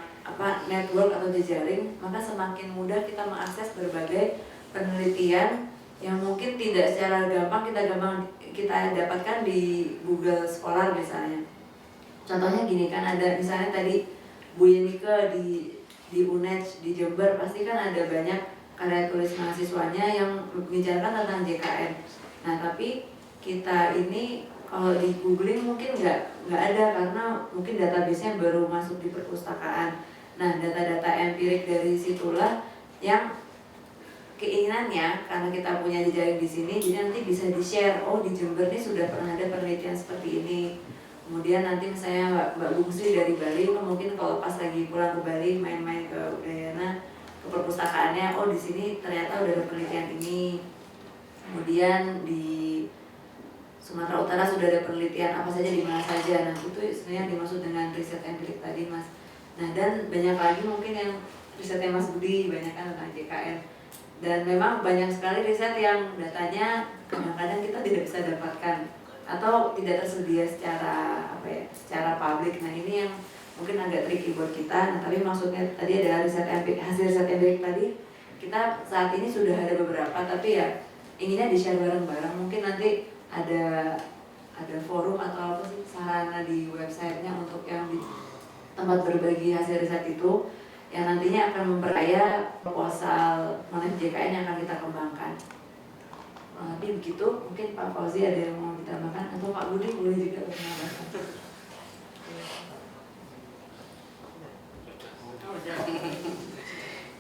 network atau jejaring, maka semakin mudah kita mengakses berbagai penelitian yang mungkin tidak secara gampang kita dapatkan di Google Scholar misalnya. Contohnya gini kan, ada misalnya tadi Bu Yenike di UNED di Jember, pasti kan ada banyak karya tulis mahasiswanya yang membicarakan tentang JKN. Nah, tapi kita ini kalau di googling mungkin nggak ada karena mungkin database-nya baru masuk di perpustakaan. Nah, data-data empirik dari situlah yang keinginannya karena kita punya jejaring di sini, jadi nanti bisa di-share. Oh, di Jember ini sudah pernah ada penelitian seperti ini. Kemudian nanti misalnya Mbak Bungsi dari Bali, mungkin kalau pas lagi pulang ke Bali main-main ke Udayana, ke perpustakaannya, oh di sini ternyata udah ada penelitian ini. Kemudian di Sumatera Utara sudah ada penelitian apa saja di mana saja. Nah itu sebenarnya yang dimaksud dengan riset empirik tadi Mas. Nah dan banyak lagi mungkin yang risetnya Mas Budi banyak kan tentang JKN. Dan memang banyak sekali riset yang datanya kadang-kadang kita tidak bisa dapatkan atau tidak tersedia secara secara publik. Nah ini yang mungkin agak tricky buat kita. Nah tapi maksudnya tadi ada riset empirik, hasil riset empirik tadi kita saat ini sudah ada beberapa, tapi ya inginnya di-share bareng-bareng. Mungkin nanti ada forum atau apa sih sarana di websitenya untuk yang di tempat berbagi hasil riset itu yang nantinya akan memperkaya proposal mengenai JKN yang akan kita kembangkan. Tapi begitu, mungkin Pak Fauzi ada yang mau ditambahkan atau Pak Budi boleh juga menambahkan.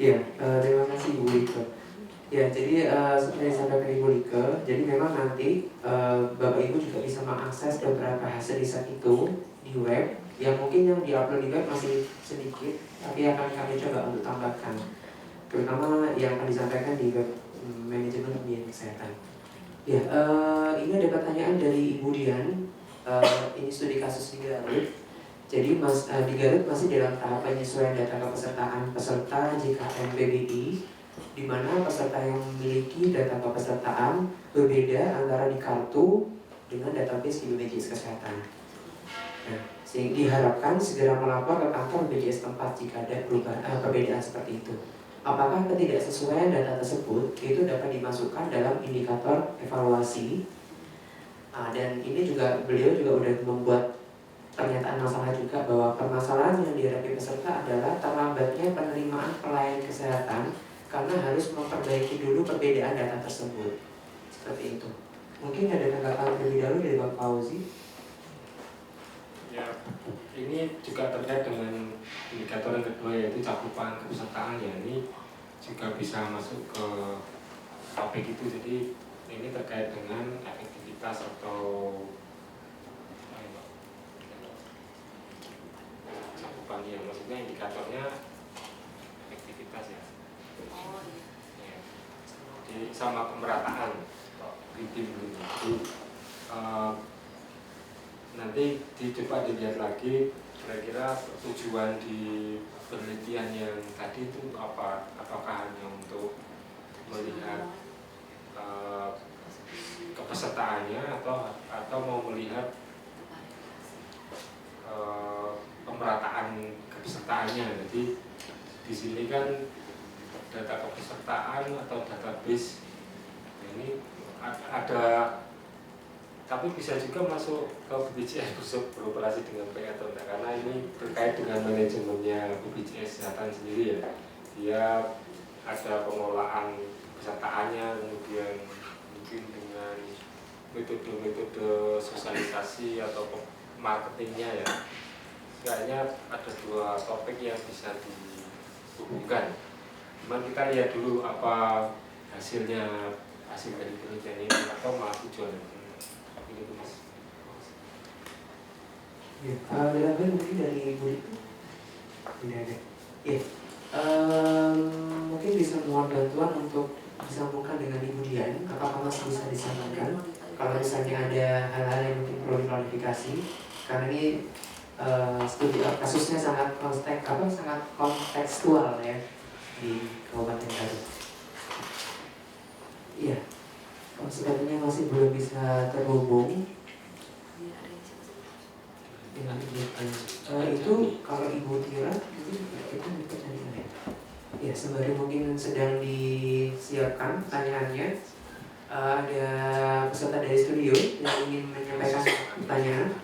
Ya, terima kasih Bu Ike. Ya, jadi seperti yang disampaikan Ibu Ike, jadi memang nanti Bapak Ibu juga bisa mengakses beberapa hasil riset itu di web, yang mungkin yang diupload di web masih sedikit, tapi akan kami coba untuk tambahkan, terutama yang akan disampaikan di web manajemen pembiayaan kesehatan. Ya, ini ada pertanyaan dari Ibu Dian. Ini studi kasus di Garut. Jadi di Garut masih dalam tahap penyesuaian data kepesertaan peserta JKN PBI, di mana peserta yang memiliki data kepesertaan berbeda antara di kartu dengan database di BPJS Kesehatan. Nah, sehingga diharapkan segera melapor ke kantor BPJS tempat jika ada perbedaan seperti itu. Apakah ketidaksesuaian data tersebut itu dapat dimasukkan dalam indikator evaluasi? Dan ini juga beliau juga udah membuat pernyataan masalah juga bahwa permasalahan yang dihadapi peserta adalah terlambatnya penerimaan pelayanan kesehatan karena harus memperbaiki dulu perbedaan data tersebut. Seperti itu. Mungkin ada tanggapan lebih dahulu dari Pak Fauzi. Ya, ini juga terkait dengan indikator yang kedua yaitu cakupan kepesertaan ya. Ini juga bisa masuk ke topik itu. Jadi ini terkait dengan efektivitas atau cakupan ya, maksudnya indikatornya efektivitas ya. Ya. Jadi sama pemerataan tim itu. Nanti dicoba dilihat lagi kira-kira tujuan di penelitian yang tadi itu apa, apakah hanya untuk melihat kepesertaannya atau mau melihat pemerataan kepesertaannya. Jadi di sini kan data kepesertaan atau database ini ada, tapi bisa juga masuk ke BPJS Pusat beroperasi dengan baik atau tidak, karena ini terkait dengan manajemennya BPJS Kesehatan sendiri ya. Dia ada pengelolaan kepesertaannya, kemudian mungkin dengan metode-metode sosialisasi atau marketingnya ya. Kayaknya ada dua topik yang bisa dihubungkan. Cuman kita lihat dulu apa hasil dari penelitian ini atau malah tujuannya. Begitu Mas. Ya, ada mungkin dari Ibu itu tidak ada. Ya, mungkin bisa mohon bantuan untuk disambungkan dengan Ibu Dian. Apakah Mas bisa disambungkan? Kalau misalnya ada hal-hal yang mungkin perlu diklarifikasi, karena ini studi kasusnya sangat kontekstual ya di Kabupaten Garut. Iya, sepertinya masih belum bisa terhubung. Itu kalau Ibu Tira itu pertanyaan ya. Ya, sembari mungkin sedang disiapkan pertanyaannya, ada peserta dari studio yang ingin menyampaikan pertanyaan.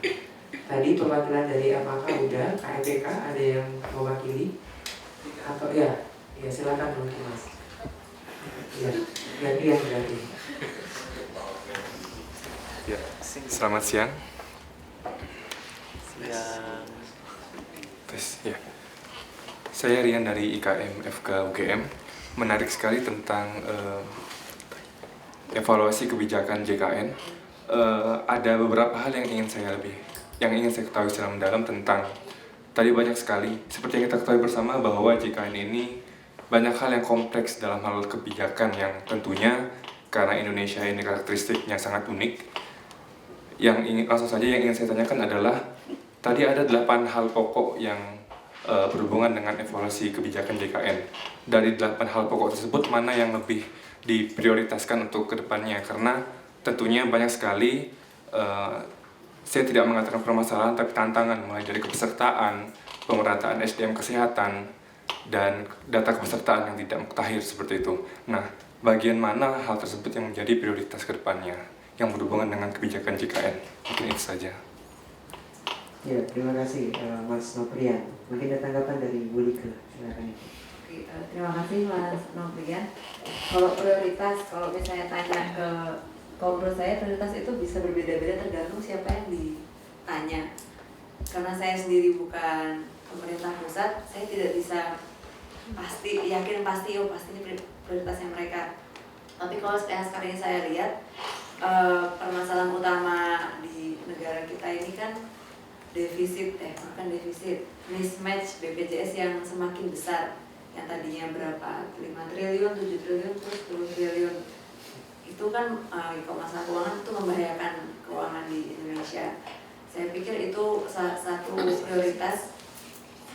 Tadi perwakilan dari MAK udah, KMPK ada yang mewakili atau ya silakan mungkin Mas. Ya, gantian berarti. Ya, selamat siang. Ya. Saya Rian dari IKM FK UGM. Menarik sekali tentang evaluasi kebijakan JKN. Ada beberapa hal yang ingin saya ketahui secara mendalam tentang tadi banyak sekali. Seperti yang kita ketahui bersama bahwa JKN ini banyak hal yang kompleks dalam hal kebijakan yang tentunya karena Indonesia ini karakteristiknya sangat unik. langsung saja yang ingin saya tanyakan adalah tadi ada 8 hal pokok yang berhubungan dengan evaluasi kebijakan JKN. Dari 8 hal pokok tersebut mana yang lebih diprioritaskan untuk kedepannya? Karena tentunya banyak sekali, saya tidak mengatakan permasalahan tapi tantangan, mulai dari kepesertaan, pemerataan SDM kesehatan, dan data kepesertaan yang tidak mutakhir seperti itu. Nah, bagian mana hal tersebut yang menjadi prioritas kedepannya yang berhubungan dengan kebijakan JKN? Mungkin itu saja. Ya, terima kasih Mas Noprian. Mungkin ada tanggapan dari Bu Lika. Silakan. Oke, terima kasih Mas Noprian. Kalau prioritas, kalau misalnya tanya kalau menurut saya prioritas itu bisa berbeda-beda tergantung siapa yang ditanya. Karena saya sendiri bukan pemerintah pusat, saya tidak bisa yakin pasti ini prioritasnya mereka. Tapi kalau sekarang ini saya lihat permasalahan utama di negara kita ini kan mismatch BPJS yang semakin besar, yang tadinya berapa 5 triliun, 7 triliun, terus 10 triliun. Itu kan kalau masalah keuangan itu membahayakan keuangan di Indonesia. Saya pikir itu salah satu prioritas.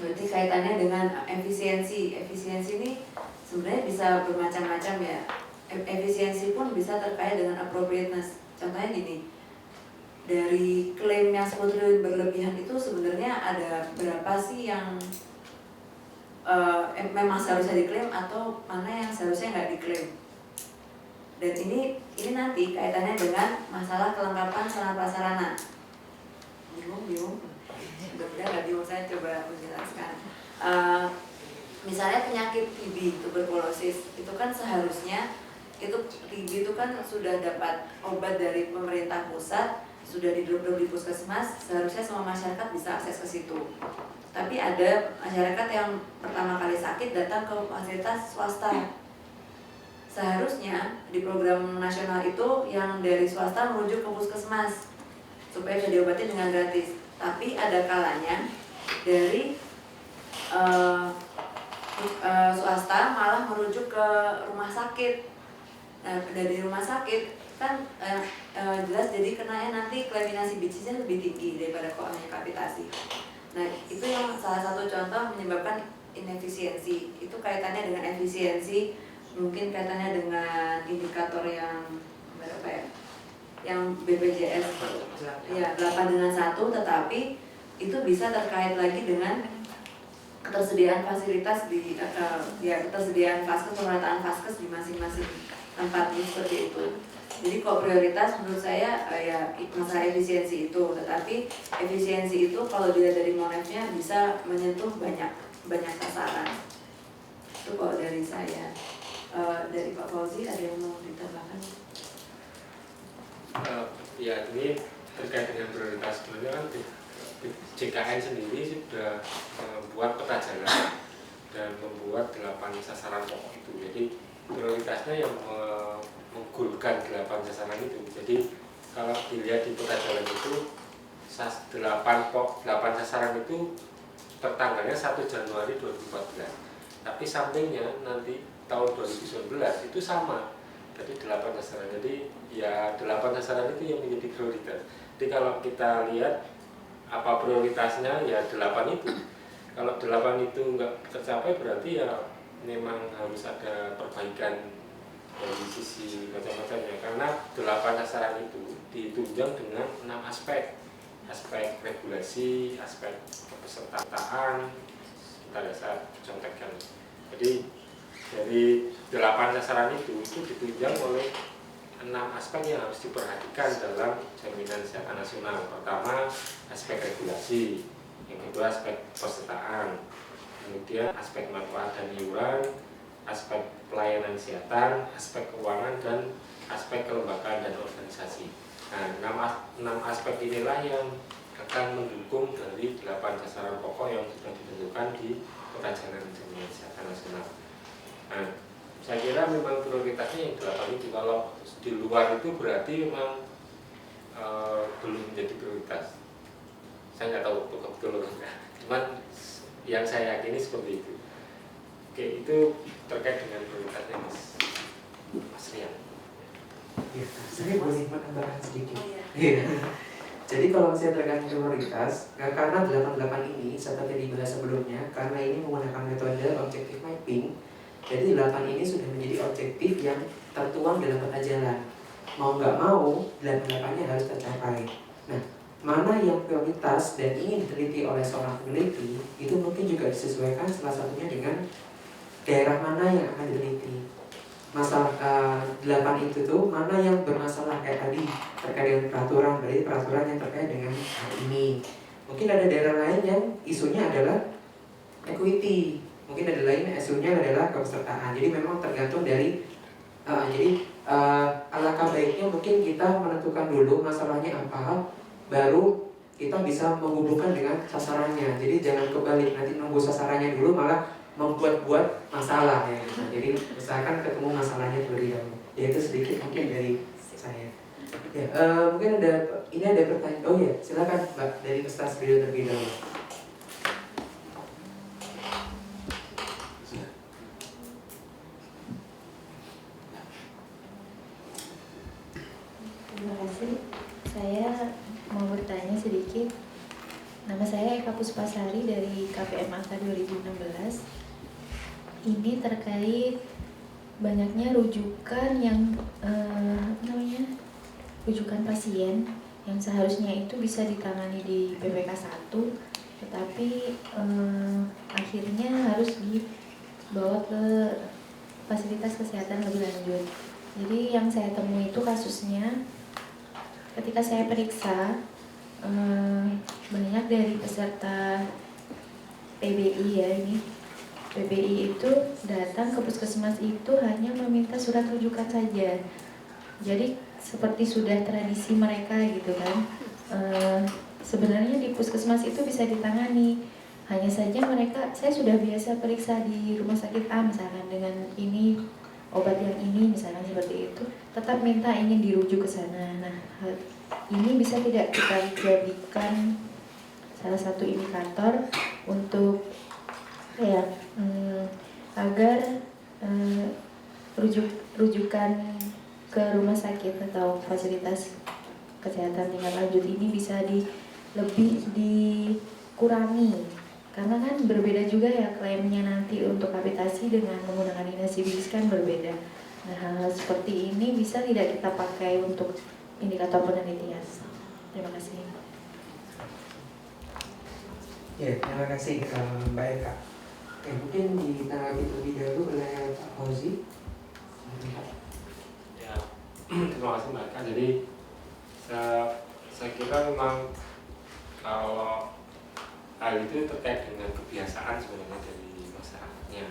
Berarti kaitannya dengan efisiensi ini sebenarnya bisa bermacam-macam ya. Efisiensi pun bisa terkait dengan appropriateness. Contohnya gini, dari klaim yang 10 triliun berlebihan itu sebenarnya ada berapa sih yang memang seharusnya diklaim atau mana yang seharusnya nggak diklaim. Dan ini nanti kaitannya dengan masalah kelengkapan sarana prasarana. Bingung. Mudah-mudahan nggak bingung, saya coba menjelaskan. Misalnya penyakit TB, tuberkulosis, itu kan seharusnya TB itu kan sudah dapat obat dari pemerintah pusat, sudah didrop di puskesmas, seharusnya semua masyarakat bisa akses ke situ. Tapi ada masyarakat yang pertama kali sakit datang ke fasilitas swasta. Seharusnya di program nasional itu yang dari swasta merujuk ke puskesmas supaya bisa diobati dengan gratis. Tapi ada kalanya dari swasta malah merujuk ke rumah sakit. Nah, dari rumah sakit kan jelas jadi kenanya nanti klaiminasi bisnisnya lebih tinggi daripada kalau hanya kapitasi. Nah, itu yang salah satu contoh menyebabkan inefisiensi. Itu kaitannya dengan efisiensi, mungkin kaitannya dengan indikator yang berapa ya? Yang BPJS ya 8 dengan 1, tetapi itu bisa terkait lagi dengan ketersediaan fasilitas ketersediaan vaskes, pemerataan vaskes di masing-masing tempat seperti itu. Jadi kalau prioritas menurut saya ya masalah efisiensi itu, tetapi efisiensi itu kalau dilihat dari monefnya bisa menyentuh banyak sasaran. Itu kalau dari saya. Dari Pak Fauzi ada yang mau ditambahkan? Ya, ini terkait dengan prioritas. Sebenarnya kan JKN sendiri sudah membuat peta jalan dan membuat 8 sasaran pokok itu. Jadi prioritasnya yang menggolkan 8 sasaran itu. Jadi kalau dilihat di peta jalan itu 8 sasaran itu tertanggalnya 1 Januari 2014. Tapi sampingnya nanti tahun 2019 itu sama. Jadi 8 sasaran. Jadi ya 8 sasaran itu yang menjadi prioritas. Jadi kalau kita lihat apa prioritasnya ya 8 itu. Kalau 8 itu nggak tercapai berarti ya memang harus ada perbaikan dari sisi macam-macamnya. Karena 8 sasaran itu ditunjang dengan 6 aspek. Aspek regulasi, aspek kepesertaan, kita bisa contohkan. Jadi dari 8 sasaran itu ditunjang oleh 6 aspek yang harus diperhatikan dalam jaminan kesehatan nasional. Pertama, aspek regulasi, yang kedua aspek pesertaan, kemudian aspek manfaat dan iuran, aspek pelayanan kesehatan, aspek keuangan, dan aspek kelembagaan dan organisasi. Nah, 6 aspek inilah yang akan mendukung dari 8 sasaran pokok yang sudah ditentukan di peta jalan jaminan kesehatan nasional. Nah, saya kira memang prioritasnya yang 8 itu. Kalau di luar itu berarti memang belum menjadi prioritas. Saya nggak tahu betul atau enggak. Cuman yang saya yakini seperti itu. Oke, itu terkait dengan prioritasnya Mas Rian. Ya, saya boleh menambahkan sedikit. Oh, iya. Iya. Jadi kalau saya terkait prioritas, karena 88 ini seperti dibahas sebelumnya, karena ini menggunakan metode objective mapping, jadi 8 ini sudah menjadi objektif yang tertuang dalam peta jalan. Mau nggak mau, 88-nya harus tercapai. Nah, mana yang prioritas dan ingin diteliti oleh seorang peneliti, itu mungkin juga disesuaikan salah satunya dengan daerah mana yang akan diteliti. Masalah 8 itu tuh mana yang bermasalah kayak tadi terkait dengan peraturan, berarti peraturan yang terkait dengan hal ini. Mungkin ada daerah lain yang isunya adalah equity, mungkin ada lain isunya adalah kepesertaan. Jadi memang tergantung dari alangkah baiknya mungkin kita menentukan dulu masalahnya apa, baru kita bisa menghubungkan dengan sasarannya. Jadi jangan kebalik, nanti nunggu sasarannya dulu malah membuat masalah ya gitu. Jadi usahakan ketemu masalahnya terlebih dahulu. Ya itu sedikit mungkin dari saya. Ya, mungkin ini ada pertanyaan. Oh ya, silakan Mbak dari Ustaz beliau terlebih dahulu. Terima kasih. Saya mau bertanya sedikit. Nama saya Eka Puspasari dari KPM Angka 2016. Ini terkait banyaknya rujukan yang rujukan pasien yang seharusnya itu bisa ditangani di PPK 1, tetapi akhirnya harus dibawa ke fasilitas kesehatan lebih lanjut. Jadi yang saya temui itu kasusnya ketika saya periksa banyak dari peserta PBI ya ini. PBI itu datang ke puskesmas itu hanya meminta surat rujukan saja. Jadi seperti sudah tradisi mereka gitu kan. Sebenarnya di puskesmas itu bisa ditangani. Hanya saja mereka, saya sudah biasa periksa di rumah sakit A misalkan dengan ini obat yang ini misalkan seperti itu, tetap minta ingin dirujuk ke sana. Nah, hal ini bisa tidak kita jadikan salah satu indikator untuk agar rujukan ke rumah sakit atau fasilitas kesehatan tingkat lanjut ini bisa lebih dikurangi, karena kan berbeda juga ya klaimnya nanti untuk kapitasi dengan menggunakan dinas medis kan berbeda. Nah, hal seperti ini bisa tidak kita pakai untuk indikator penelitian. Terima kasih. Ya, terima kasih Mbak Eka. Ya, mungkin ditanggapi terlebih dahulu oleh Pak Fauzi. Ya, terima kasih Mbak Eka. Jadi saya kira memang kalau hal itu terkait dengan kebiasaan sebenarnya dari masyarakatnya.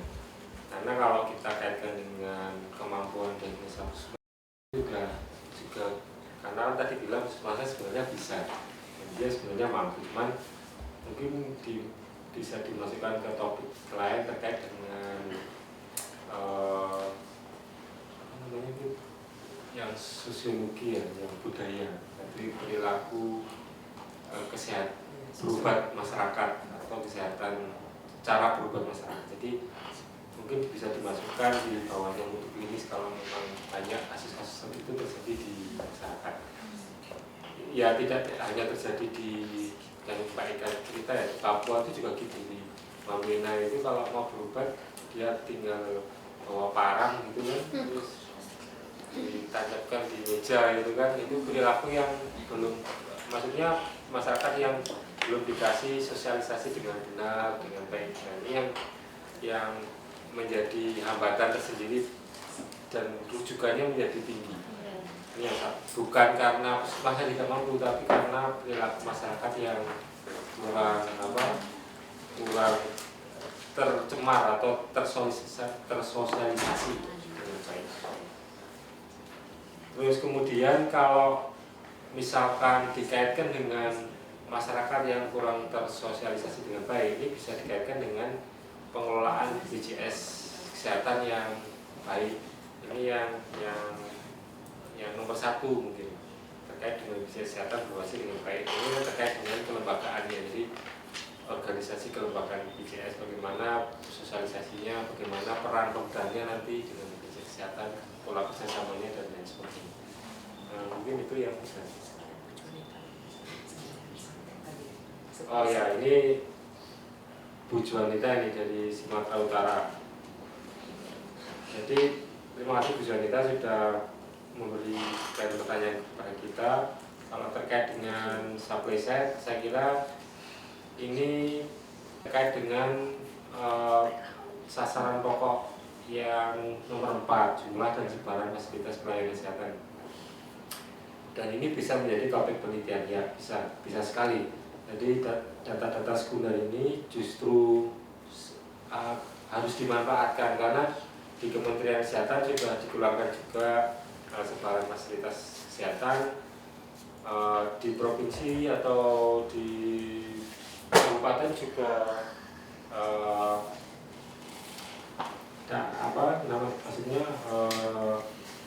Karena kalau kita kaitkan dengan kemampuan diagnosis juga karena tadi bilang puskesmasnya sebenarnya bisa, dan dia sebenarnya mampu, cuman mungkin bisa dimasukkan ke topik lain terkait dengan yang sosiologi ya, yang budaya, jadi perilaku kesehatan berobat masyarakat atau kesehatan cara berobat masyarakat. Jadi mungkin bisa dimasukkan di bawahnya mutu klinis kalau memang banyak kasus-kasus itu terjadi di masyarakat. Ya tidak hanya terjadi di yang Mbak Eka cerita ya, Papua itu juga gitu. Di Mamena itu kalau mau berobat dia tinggal bawa parang gitu kan, terus ditancapkan di meja itu kan, itu perilaku yang belum, maksudnya masyarakat yang belum dikasih sosialisasi dengan benar, dengan baik. Nah, ini yang menjadi hambatan tersendiri dan rujukannya menjadi tinggi. Ini yang bukan karena puskesmasnya tidak mampu, tapi karena perilaku masyarakat yang kurang tercemar atau tersosialisasi dengan baik. Terus kemudian kalau misalkan dikaitkan dengan masyarakat yang kurang tersosialisasi dengan baik, ini bisa dikaitkan dengan pengelolaan BPJS kesehatan yang baik. Ini yang nomor satu mungkin terkait dengan BPJS kesehatan berbasis dengan baik. Ini terkait dengan kelembagaannya, jadi organisasi kelembagaan BPJS, bagaimana sosialisasinya, bagaimana peran pemdanya nanti dengan BPJS kesehatan, pola kerjasamanya dan lain sebagainya. Mungkin itu yang bisa. Oh ya, ini Bu Juanita ini dari Sumatera Utara. Jadi terima kasih Bu Juanita sudah memberikan pertanyaan kepada kita. Kalau terkait dengan supply side, saya kira ini terkait dengan sasaran pokok yang nomor 4, jumlah dan sebaran fasilitas pelayanan kesehatan. Dan ini bisa menjadi topik penelitian, ya bisa sekali. Jadi data-data sekunder ini justru harus dimanfaatkan karena di Kementerian Kesehatan sudah dikeluarkan juga sebaran fasilitas kesehatan di provinsi atau di kabupaten juga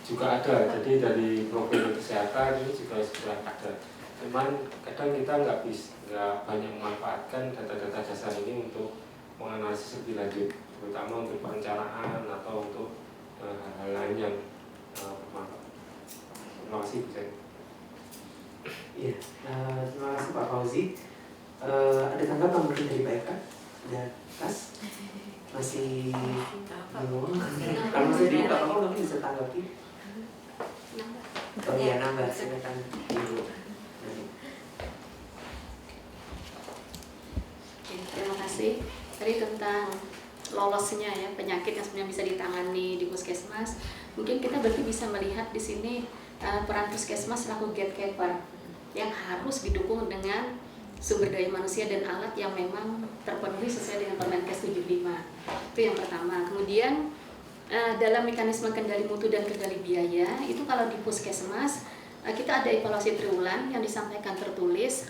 juga ada. Jadi dari program kesehatan ini juga sudah ada. Cuman kadang kita nggak banyak memanfaatkan data-data dasar ini untuk menganalisis lebih lanjut, terutama untuk perencanaan atau untuk hal-hal lain yang bermanfaat. Terima kasih Bu Sen. Iya, terima kasih Pak Fauzi. Ada tanggapan mungkin dari Pak Eka? Ada Kas? Masih bingung? Kalau masih bingung, Pak Eka mungkin bisa tanggapi. Oh iya, nambah, silakan Ibu. Terima kasih. Tadi tentang lolosnya ya penyakit yang sebenarnya bisa ditangani di puskesmas. Mungkin kita berarti bisa melihat di sini peran puskesmas selaku gatekeeper yang harus didukung dengan sumber daya manusia dan alat yang memang terpenuhi sesuai dengan Permenkes 75. Itu yang pertama. Kemudian dalam mekanisme kendali mutu dan kendali biaya itu kalau di puskesmas kita ada evaluasi triwulan yang disampaikan tertulis.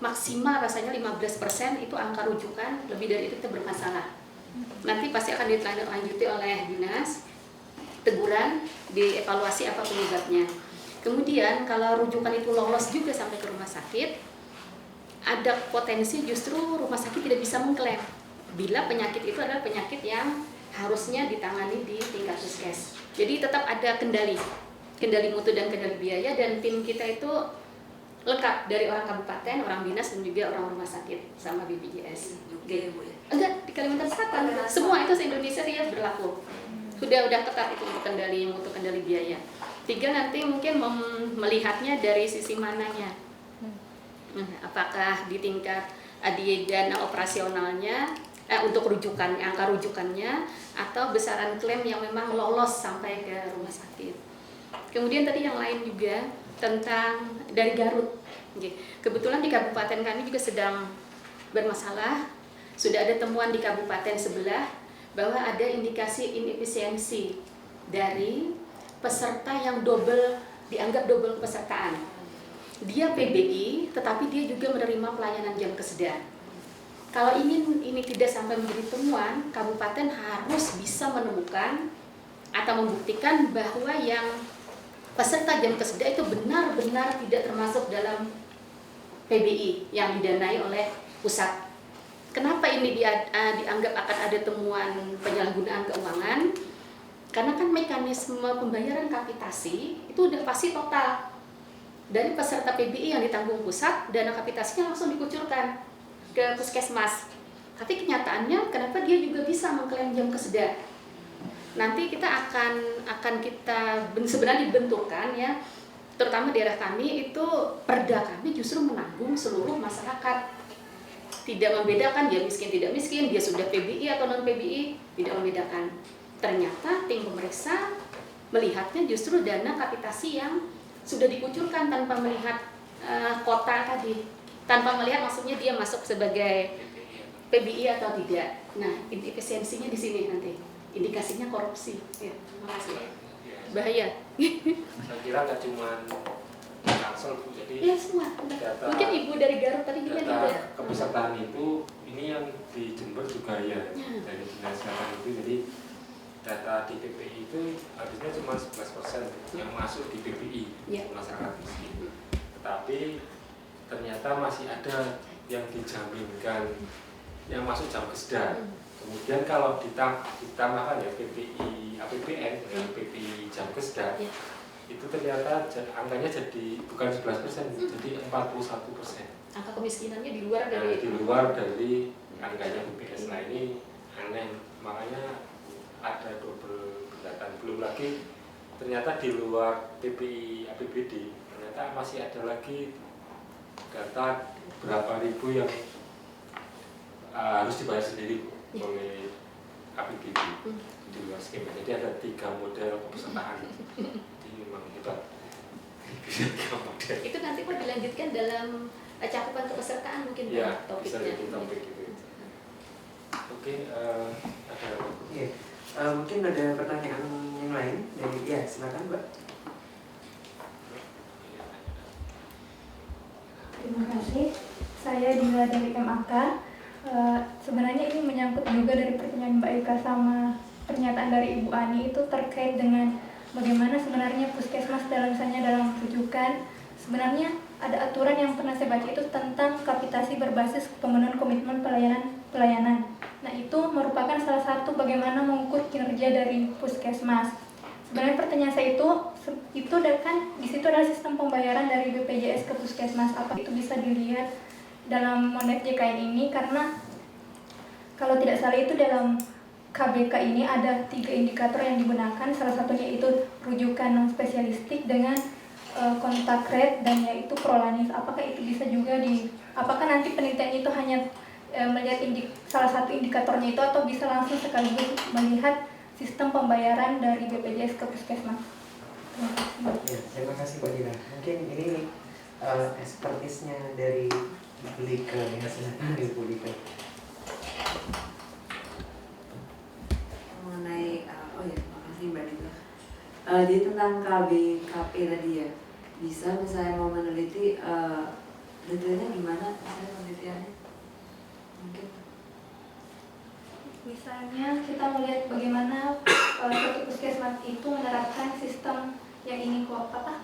Maksimal rasanya 15% itu angka rujukan, lebih dari itu kita bermasalah. Nanti pasti akan ditindaklanjuti oleh dinas, teguran, dievaluasi apa penyebabnya. Kemudian kalau rujukan itu lolos juga sampai ke rumah sakit, ada potensi justru rumah sakit tidak bisa mengklaim bila penyakit itu adalah penyakit yang harusnya ditangani di tingkat puskes. Jadi tetap ada kendali mutu dan kendali biaya, dan tim kita itu lengkap dari orang kabupaten, orang dinas, dan juga orang rumah sakit sama BPJS. Enggak, di Kalimantan Selatan, semua itu se-Indonesia dia berlaku. Sudah ketat itu untuk kendali mutu, kendali biaya. 3 nanti mungkin melihatnya dari sisi mananya. Apakah di tingkat dana operasionalnya, untuk rujukan, angka rujukannya, atau besaran klaim yang memang lolos sampai ke rumah sakit. Kemudian tadi yang lain juga tentang dari Garut. Kebetulan di kabupaten kami juga sedang bermasalah. Sudah ada temuan di kabupaten sebelah bahwa ada indikasi inefisiensi dari peserta yang dianggap double pesertaan. Dia PBI, tetapi dia juga menerima pelayanan jam kesedah. Kalau ini tidak sampai menjadi temuan, kabupaten harus bisa menemukan atau membuktikan bahwa yang peserta jam kesedah itu benar-benar tidak termasuk dalam PBI yang didanai oleh pusat. Kenapa ini dianggap akan ada temuan penyalahgunaan keuangan? Karena kan mekanisme pembayaran kapitasi itu udah pasti total. Dari peserta PBI yang ditanggung pusat, dana kapitasinya langsung dikucurkan ke puskesmas. Tapi kenyataannya kenapa dia juga bisa mengklaim jam kesedah? Nanti kita akan kita sebenarnya dibentukkan ya, terutama daerah kami itu perda kami justru menanggung seluruh masyarakat, tidak membedakan dia miskin tidak miskin, dia sudah PBI atau non PBI, tidak membedakan. Ternyata tim pemeriksa melihatnya justru dana kapitasi yang sudah dikucurkan tanpa melihat kota tadi, tanpa melihat maksudnya dia masuk sebagai PBI atau tidak. Nah, efisiensinya di sini nanti. Indikasinya korupsi. Ya, terima kasih. Bahaya. Saya kira nggak cuma Tangsel Bu, jadi ya semua. Mungkin Ibu dari Garut tadi juga data kepesertaan itu ini yang di Jember juga ya dari dinas kesehatan itu, jadi data di PPI itu habisnya cuma 11% yang masuk di PPI masyarakat miskin. Tetapi ternyata masih ada yang dijaminkan yang masuk jam kesedah. Kemudian kalau ditambahkan ya PPI APBN dengan PPI jam kesedah, itu ternyata angkanya jadi bukan 11%, jadi 41%. angka kemiskinannya di luar Nah, dari di luar dari angkanya BPS. Nah ini aneh, makanya ada double pendapatan. Belum lagi ternyata di luar PPI APBD ternyata masih ada lagi data berapa ribu yang harus dibayar sendiri oleh APBD di luar skema. Jadi ada 3 model kepesertaan. Jadi memang hebat. Bisa 3 model. itu nanti Pak dilanjutkan dalam cakupan kepesertaan mungkin Ya, Pak, bisa topiknya. jadi topik itu. Oke, ada Iya. Mungkin ada pertanyaan yang lain dari ya silakan Mbak. Terima kasih. Saya Dila dari MAK. Sebenarnya ini menyangkut juga dari pertanyaan Mbak Ika sama pernyataan dari Ibu Ani itu terkait dengan bagaimana sebenarnya puskesmas misalnya dalam rujukan. Sebenarnya ada aturan yang pernah saya baca itu tentang kapitasi berbasis pemenuhan komitmen pelayanan. Nah itu merupakan salah satu bagaimana mengukur kinerja dari puskesmas. Sebenarnya pertanyaan saya itu kan di situ adalah sistem pembayaran dari BPJS ke puskesmas. Apa itu bisa dilihat dalam monet JKN ini? Karena kalau tidak salah itu dalam KBK ini ada 3 indikator yang digunakan. Salah satunya itu rujukan non spesialistik dengan kontak rate dan yaitu prolanis. Apakah itu bisa juga apakah nanti penelitian itu hanya melihat salah satu indikatornya itu atau bisa langsung sekaligus melihat sistem pembayaran dari BPJS ke puskesmas? Terima kasih. Ya, terima kasih Mbak Dila. Mungkin ini expertise-nya dari Ibu Lika ya, silakan Ibu Lika. Mengenai makasih Mbak Dila. Jadi tentang KBKP tadi ya, bisa misalnya mau meneliti detailnya gimana misalnya penelitiannya mungkin. Misalnya kita melihat bagaimana suatu puskesmas itu menerapkan sistem yang ini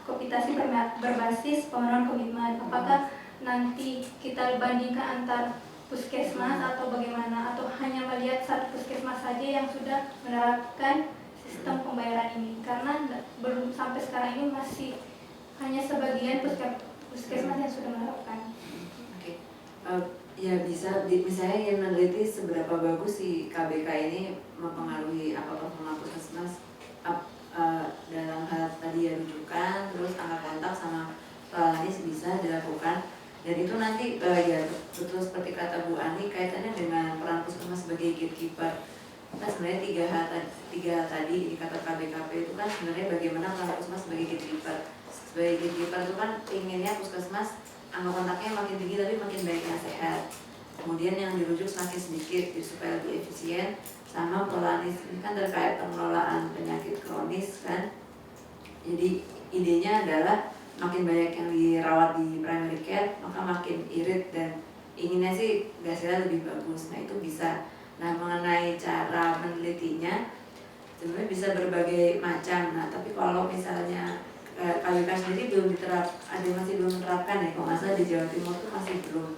kapitasi berbasis pemenuhan komitmen. Apakah nanti kita bandingkan antar puskesmas atau bagaimana, atau hanya melihat satu puskesmas saja yang sudah menerapkan sistem pembayaran ini? Karena belum sampai sekarang ini masih hanya sebagian puskesmas yang sudah menerapkan. Oke. Ya bisa misalnya yang meneliti seberapa bagus si KBK ini mempengaruhi apa performa puskesmas dalam hal tadi ya rujukan, terus angka kontak sama prolanis bisa dilakukan. Dan itu nanti ya betul seperti kata Bu Ani kaitannya dengan peran puskesmas sebagai gatekeeper. Nah sebenarnya tiga hal tadi indikator KBKP itu kan sebenarnya bagaimana peran puskesmas sebagai gatekeeper. Sebagai gatekeeper itu kan inginnya puskesmas angka kontaknya makin tinggi tapi makin baik yang sehat. Kemudian yang dirujuk semakin sedikit supaya lebih efisien. Sama prolanis ini kan terkait pengelolaan penyakit kronis kan. Jadi idenya adalah makin banyak yang dirawat di primary care maka makin irit dan inginnya sih hasilnya lebih bagus. Nah itu bisa. Nah mengenai cara menelitinya sebenarnya bisa berbagai macam. Nah tapi kalau misalnya KBK sendiri belum masih belum menerapkan ya, kalau nggak salah di Jawa Timur tuh masih belum.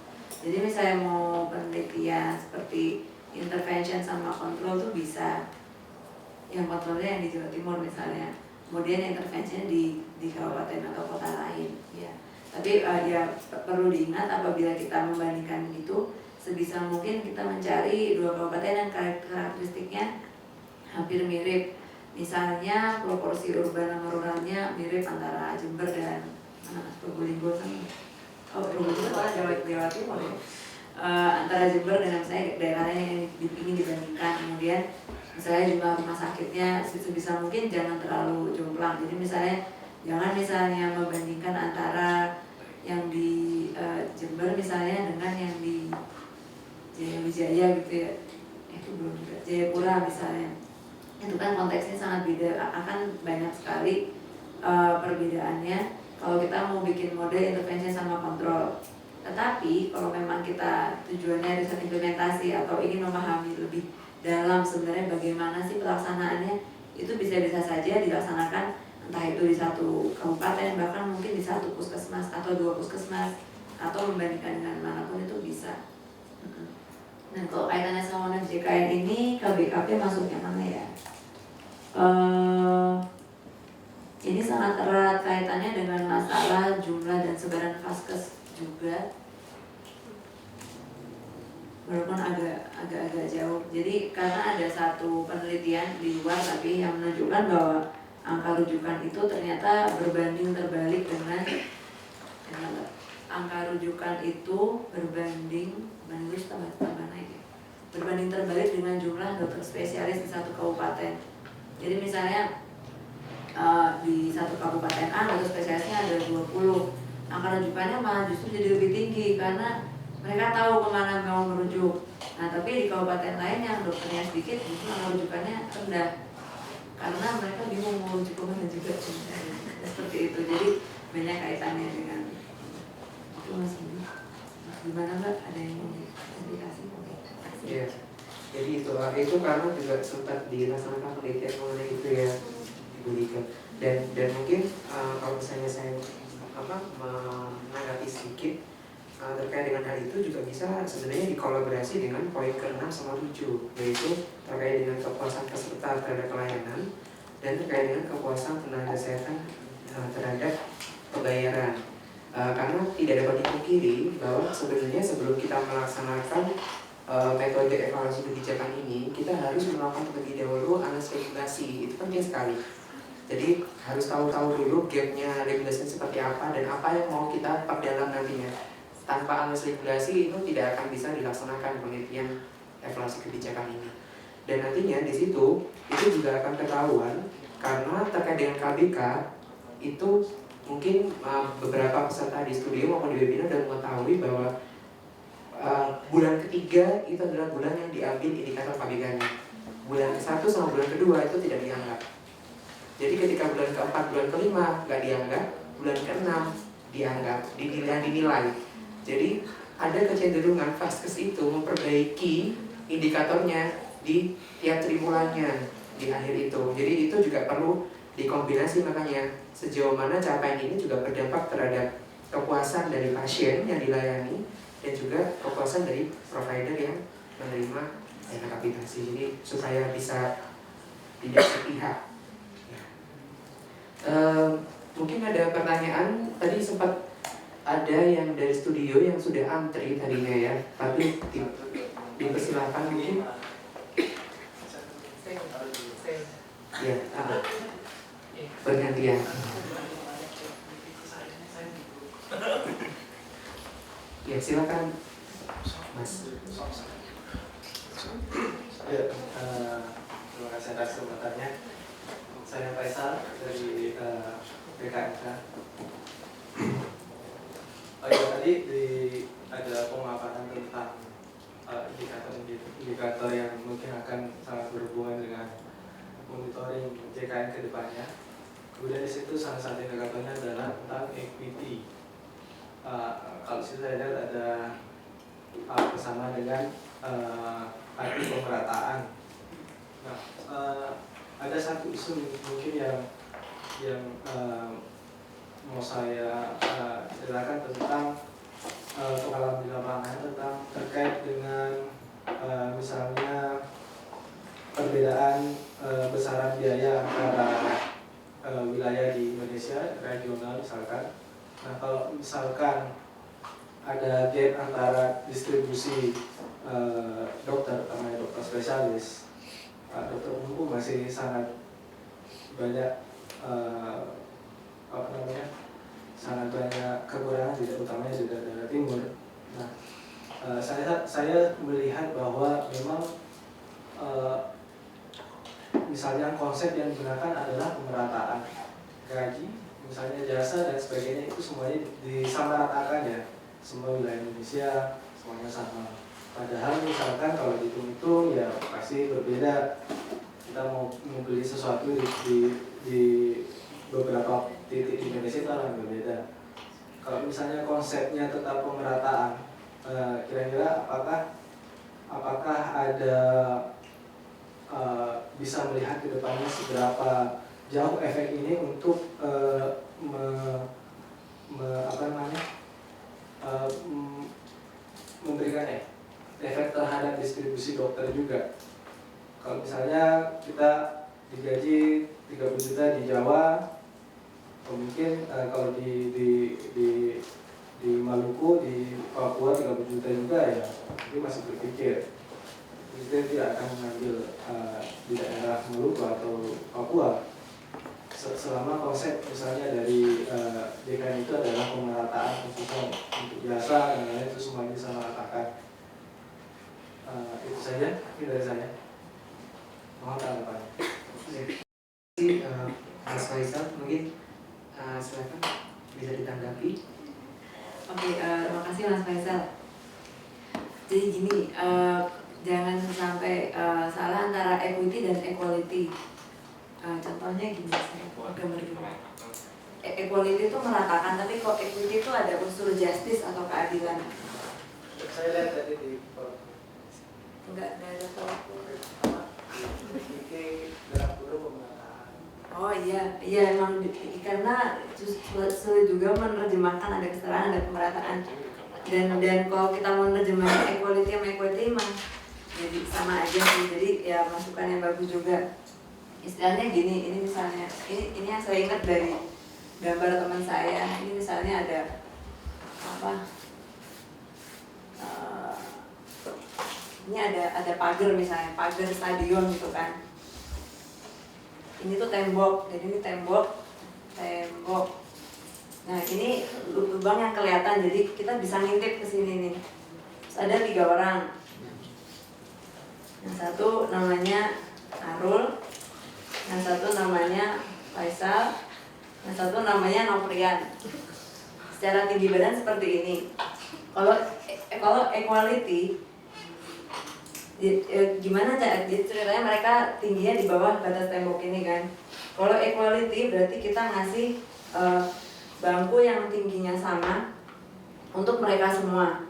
Jadi misalnya mau penelitian seperti intervention sama kontrol tuh bisa, yang kontrolnya yang di Jawa Timur misalnya, kemudian intervensinya di kabupaten atau kota lain ya. Tapi ya perlu diingat apabila kita membandingkan itu, sebisa mungkin kita mencari 2 kabupaten yang karakteristiknya hampir mirip. Misalnya proporsi urban sama ruralnya mirip antara Jember dan Probolinggo kan. Probolinggo malah Jawa Timur ya. Antara Jember dan misalnya daerah lain yang ingin dibandingkan. Kemudian misalnya jumlah rumah sakitnya sebisa mungkin jangan terlalu jomplang. Jadi jangan misalnya membandingkan antara yang di Jember misalnya dengan yang di Jaya gitu ya. Itu belum juga. Jayapura misalnya. Itu kan konteksnya sangat beda, akan banyak sekali perbedaannya kalau kita mau bikin model intervensi sama kontrol. Tetapi kalau memang kita tujuannya riset implementasi atau ingin memahami lebih dalam sebenarnya bagaimana sih pelaksanaannya, itu bisa saja dilaksanakan entah itu di satu kabupaten, bahkan mungkin di satu puskesmas atau 2 puskesmas, atau membandingkan dengan manapun itu bisa. Nah kalau kaitannya sama JKN ini, KBKP masuknya mana ya? Ini sangat erat kaitannya dengan masalah jumlah dan sebaran vaskes juga. walaupun agak jauh. Jadi karena ada satu penelitian di luar tapi yang menunjukkan bahwa angka rujukan itu ternyata berbanding terbalik dengan angka rujukan itu berbanding naik ya. Berbanding terbalik dengan jumlah dokter spesialis di satu kabupaten. Jadi misalnya di satu kabupaten A dokter spesialisnya ada 20, angka rujukannya malah justru jadi lebih tinggi karena mereka tahu kemana mau merujuk. Nah tapi di kabupaten lain yang dokternya sedikit justru angka rujukannya rendah karena mereka bingung mau rujuk kemana juga. Seperti itu, jadi banyak kaitannya dengan itu. Mas gimana Mbak, ada yang mau dikasih? Iya, jadi itu karena juga sempat dilaksanakan penelitian mengenai itu ya, Ibu Lika. Dan mungkin kalau misalnya saya menanggapi sedikit terkait dengan hal itu juga bisa sebenarnya dikolaborasi dengan poin ke-6 sama 7, yaitu terkait dengan kepuasan peserta terhadap pelayanan dan terkait dengan kepuasan tenaga kesehatan terhadap pembayaran. Karena tidak dapat dipungkiri bahwa sebenarnya sebelum kita melaksanakan metode evaluasi kebijakan ini, kita harus melakukan terlebih dahulu analisis regulasi. Itu penting sekali. Jadi harus tahu dulu gapnya regulasi seperti apa dan apa yang mau kita perdalam nantinya. Tanpa analisis regulasi itu tidak akan bisa dilaksanakan penelitian evaluasi kebijakan ini. Dan nantinya di situ itu juga akan ketahuan karena terkait dengan KBK itu mungkin beberapa peserta di studio maupun di webinar sudah mengetahui bahwa bulan ketiga itu adalah bulan yang diambil indikator KBK-nya. Bulan ke-1 sama bulan kedua itu tidak dianggap. Jadi ketika bulan ke-4, bulan ke-5 nggak dianggap, bulan ke-6 dianggap, dinilai. Jadi ada kecenderungan Vaskes itu memperbaiki indikatornya di tiap triwulannya di akhir itu. Jadi itu juga perlu dikombinasi, makanya sejauh mana capaian ini juga berdampak terhadap kepuasan dari pasien yang dilayani dan juga kepuasan dari provider yang menerima dana kapitasi. Jadi supaya bisa tidak sepihak. Mungkin ada pertanyaan, tadi sempat ada yang dari studio yang sudah antri tadinya ya, tapi dipersilakan mungkin. Ya, bergantian. Ya, silakan Mas. Ya, terima kasih atas kesempatannya. Saya Faisal dari BKMK. Tadi ada pemaparan tentang indikator yang mungkin akan sangat berhubungan dengan monitoring JKN ke depannya. Kemudian di situ salah satu indikatornya adalah tentang equity. Kalau saya lihat ada bersama dengan arti pemerataan. Nah, ada satu isu mungkin yang mau saya jelaskan tentang pengalaman di lapangan tentang terkait dengan misalnya perbedaan besaran biaya antara wilayah di Indonesia regional misalkan. Nah, kalau misalkan ada gap antara distribusi dokter, terutama dokter spesialis, dokter umum masih sangat banyak sangat banyak kekurangan, tidak utamanya di daerah timur. Nah, saya melihat bahwa memang misalnya konsep yang digunakan adalah pemerataan gaji, misalnya jasa dan sebagainya, itu semuanya disamaratakan ya, semua wilayah Indonesia semuanya sama. Padahal misalkan kalau dihitung-hitung ya pasti berbeda. Kita mau membeli sesuatu di beberapa titik di Indonesia itu akan berbeda. Kalau misalnya konsepnya tetap pemerataan, kira-kira apakah ada bisa melihat ke depannya seberapa jauh efek ini untuk memberikan efek terhadap distribusi dokter juga. Kalau misalnya kita digaji 30 juta di Jawa, mungkin kalau di di Maluku, di Papua 30 juta juga ya, mungkin masih berpikir kita tidak akan mengambil di daerah Maluku atau Papua selama konsep misalnya dari DKN itu adalah pemerataan khususnya untuk jasa dan lain-lain, itu semuanya disamaratakan. Itu saja mungkin dari saya. Mohon tanggapannya. Mas Faisal mungkin silakan bisa ditanggapi. Oke, terima kasih Mas Faisal. Jadi gini, jangan sampai salah antara equity dan equality. Contohnya gini, saya gambar gini. Equality itu meratakan, tapi kok equity itu ada unsur justice atau keadilan. Saya lihat tadi di Enggak ada pelaku. pemerataan. Oh iya emang karena sulit juga menerjemahkan ada kesetaraan, ada pemerataan. Dan kalau kita mau menerjemahkan equality sama equity emang jadi sama aja sih. Jadi ya masukan yang bagus juga. Istilahnya gini, ini misalnya ini yang saya ingat dari gambar teman saya. Ini misalnya ada apa? Ini ada pagar misalnya, pagar stadion gitu kan. Ini tuh tembok, jadi ini tembok. Nah ini lubang yang kelihatan, jadi kita bisa ngintip ke sini nih. Terus ada 3 orang. Yang satu namanya Arul, yang satu namanya Faisal, yang satu namanya Noprian. Secara tinggi badan seperti ini. Kalau equality, gimana jadi ceritanya mereka tingginya di bawah batas tembok ini kan. Kalau equality berarti kita ngasih bangku yang tingginya sama untuk mereka semua.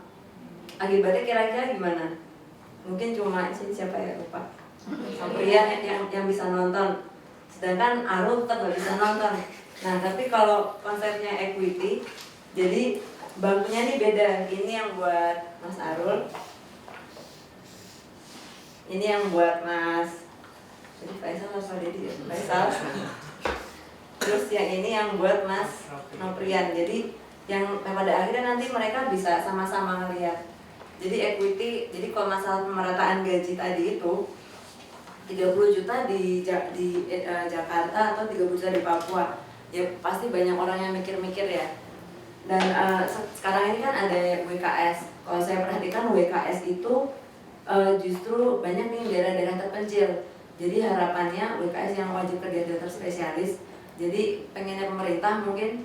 Akibatnya kira-kira gimana? Mungkin cuma siapa ya, lupa. Pria yang bisa nonton, sedangkan Arul tetap nggak bisa nonton. Nah tapi kalau konsepnya equity, jadi bangkunya ini beda. Ini yang buat Mas Arul, ini yang buat Mas, jadi Faisal apa Dedi ya? Faisal. Terus yang ini yang buat Mas Noprian. Jadi yang pada akhirnya nanti mereka bisa sama-sama ngelihat. Jadi equity, jadi kalau masalah pemerataan gaji tadi itu 30 juta di Jakarta atau 30 juta di Papua, ya pasti banyak orang yang mikir-mikir ya. Dan sekarang ini kan ada WKS. Kalau saya perhatikan WKS itu justru banyak nih daerah-daerah terpencil. Jadi harapannya WKS yang wajib kerja dokter spesialis. Jadi pengennya pemerintah mungkin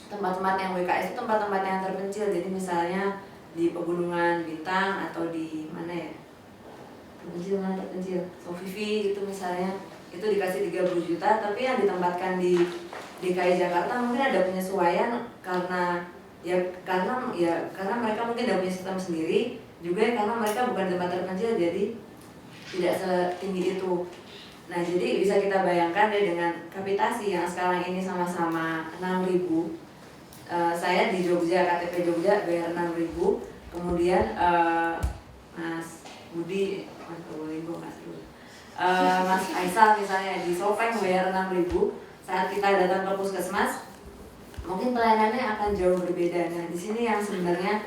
tempat-tempat yang WKS itu tempat-tempat yang terpencil. Jadi misalnya di Pegunungan Bintang atau di mana ya? Terpencil. Sofifi gitu misalnya. Itu dikasih 30 juta, tapi yang ditempatkan di DKI Jakarta mungkin ada penyesuaian karena mereka mungkin ada punya sistem sendiri. Juga karena mereka bukan tempat terpencil, jadi tidak setinggi itu. Nah jadi bisa kita bayangkan deh dengan kapitasi yang sekarang ini sama-sama 6.000. Saya di Jogja, KTP Jogja bayar 6.000. Kemudian Mas Budi, Mas Faisal misalnya di Sopeng bayar 6.000. Saat kita datang ke puskesmas, mungkin pelayanannya akan jauh berbeda. Nah di sini yang sebenarnya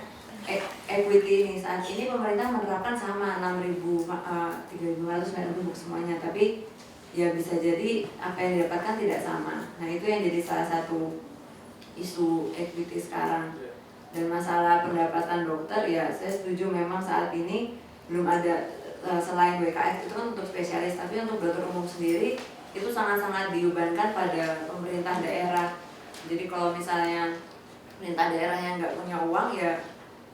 equity ini, saat ini pemerintah menerapkan sama 6.000, 3.500 untuk semuanya, tapi ya bisa jadi apa yang didapatkan tidak sama. Nah itu yang jadi salah satu isu equity sekarang. Dan masalah pendapatan dokter, ya saya setuju memang saat ini belum ada, selain WKS itu kan untuk spesialis, tapi untuk dokter umum sendiri itu sangat-sangat dibebankan pada pemerintah daerah. Jadi kalau misalnya pemerintah daerah yang nggak punya uang, ya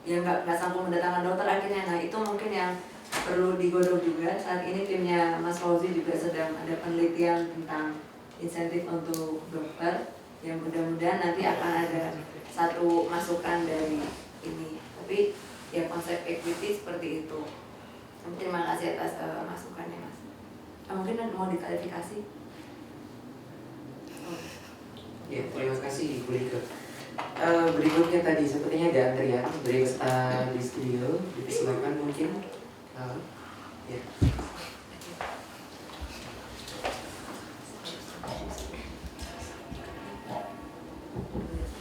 nggak sanggup mendatangkan dokter akhirnya. Nah itu mungkin yang perlu digodok juga. Saat ini timnya Mas Fauzi juga sedang ada penelitian tentang insentif untuk dokter, yang mudah-mudahan nanti akan ada satu masukan dari ini. Tapi ya konsep equity seperti itu. Terima kasih atas masukannya Mas. Mungkin mau diklarifikasi? Ya, terima kasih Bu Lika. Berikutnya tadi sepertinya ada antrian dari peserta di studio. Silakan mungkin. Ya.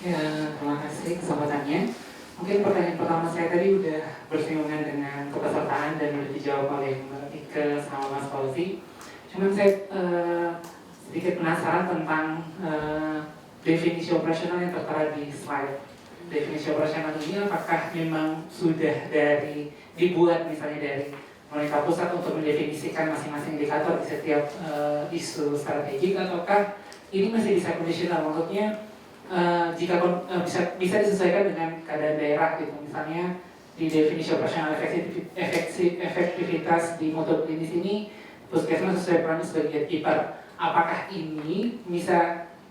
Ya, terima kasih kesempatannya. tadi udah bersinggungan dengan kepesertaan dan udah dijawab oleh Mbak Ike sama Mas Fauzi. Cuman saya sedikit penasaran tentang definisi operasional yang tertera di slide. Definisi operasional ini apakah memang sudah dibuat misalnya dari pemerintah pusat untuk mendefinisikan masing-masing indikator di setiap isu strategik, ataukah ini masih bisa kondisional, maksudnya jika bisa disesuaikan dengan keadaan daerah gitu, misalnya di definisi operasional efektivitas di mutu klinis ini puskesmas sesuai perannya sebagai gatekeeper. Apakah ini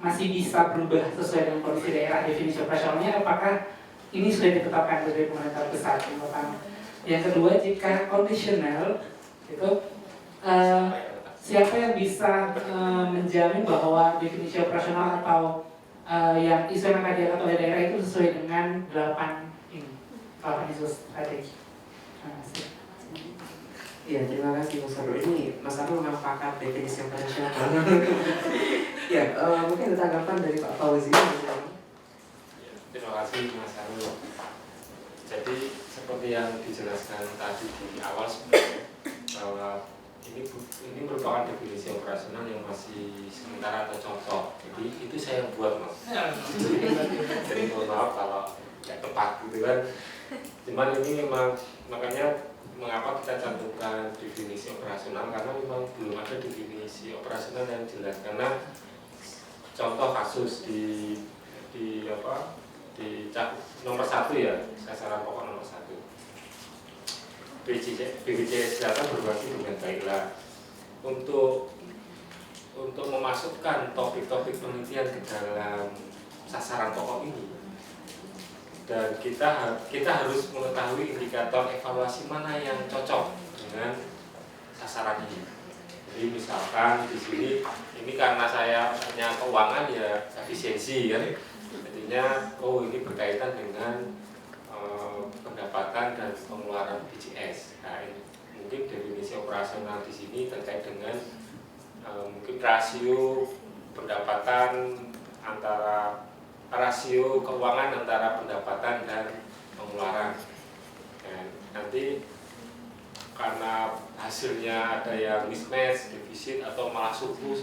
masih bisa berubah sesuai dengan kondisi daerah definisi operasionalnya? Apakah ini sudah ditetapkan dari pemerintah pusat? Yang kedua, jika kondisional itu siapa yang bisa menjamin bahwa definisi operasional atau yang isu yang akan diangkat oleh daerah itu sesuai dengan 8 isu strategi? Iya, terima kasih Mas Arul. Ini Mas Arul memang pakar definisi operasional. Ya, mungkin ada tanggapan dari Pak Fauzi. Terima kasih Mas Arul. Jadi seperti yang dijelaskan tadi di awal sebenarnya, bahwa ini merupakan definisi operasional yang masih sementara atau contoh. Jadi itu saya yang buat, Mas. Jadi mohon maaf kalau tidak tepat gitu kan. Cuman ini memang makanya mengapa kita cantumkan definisi operasional, karena memang belum ada definisi operasional yang jelas. Karena contoh kasus di nomor 1 ya, sasaran pokok nomor 1. BPJS Kesehatan berwajib dengan baiklah untuk memasukkan topik-topik penelitian ke dalam sasaran pokok ini. Dan kita harus mengetahui indikator evaluasi mana yang cocok dengan sasaran ini. Jadi misalkan di sini ini karena saya punya keuangan ya efisiensi kan, jadinya ini berkaitan dengan pendapatan dan pengeluaran BPJS. Nah, mungkin definisi operasional di sini terkait dengan mungkin rasio pendapatan rasio keuangan antara pendapatan dan pengeluaran. Dan nanti karena hasilnya ada yang mismatch, defisit atau malah surplus,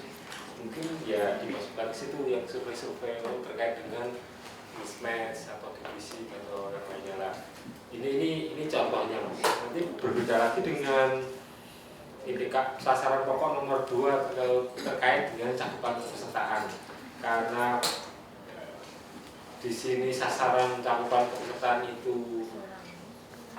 mungkin ya dimasukkan ke situ yang survei-survei terkait dengan mismatch atau defisit atau yang lainnya lah. Ini contohnya, Mas. Nanti berbeda lagi dengan sasaran pokok nomor 2 terkait dengan cakupan kepesertaan. Karena di sini sasaran cakupan kepesertaan itu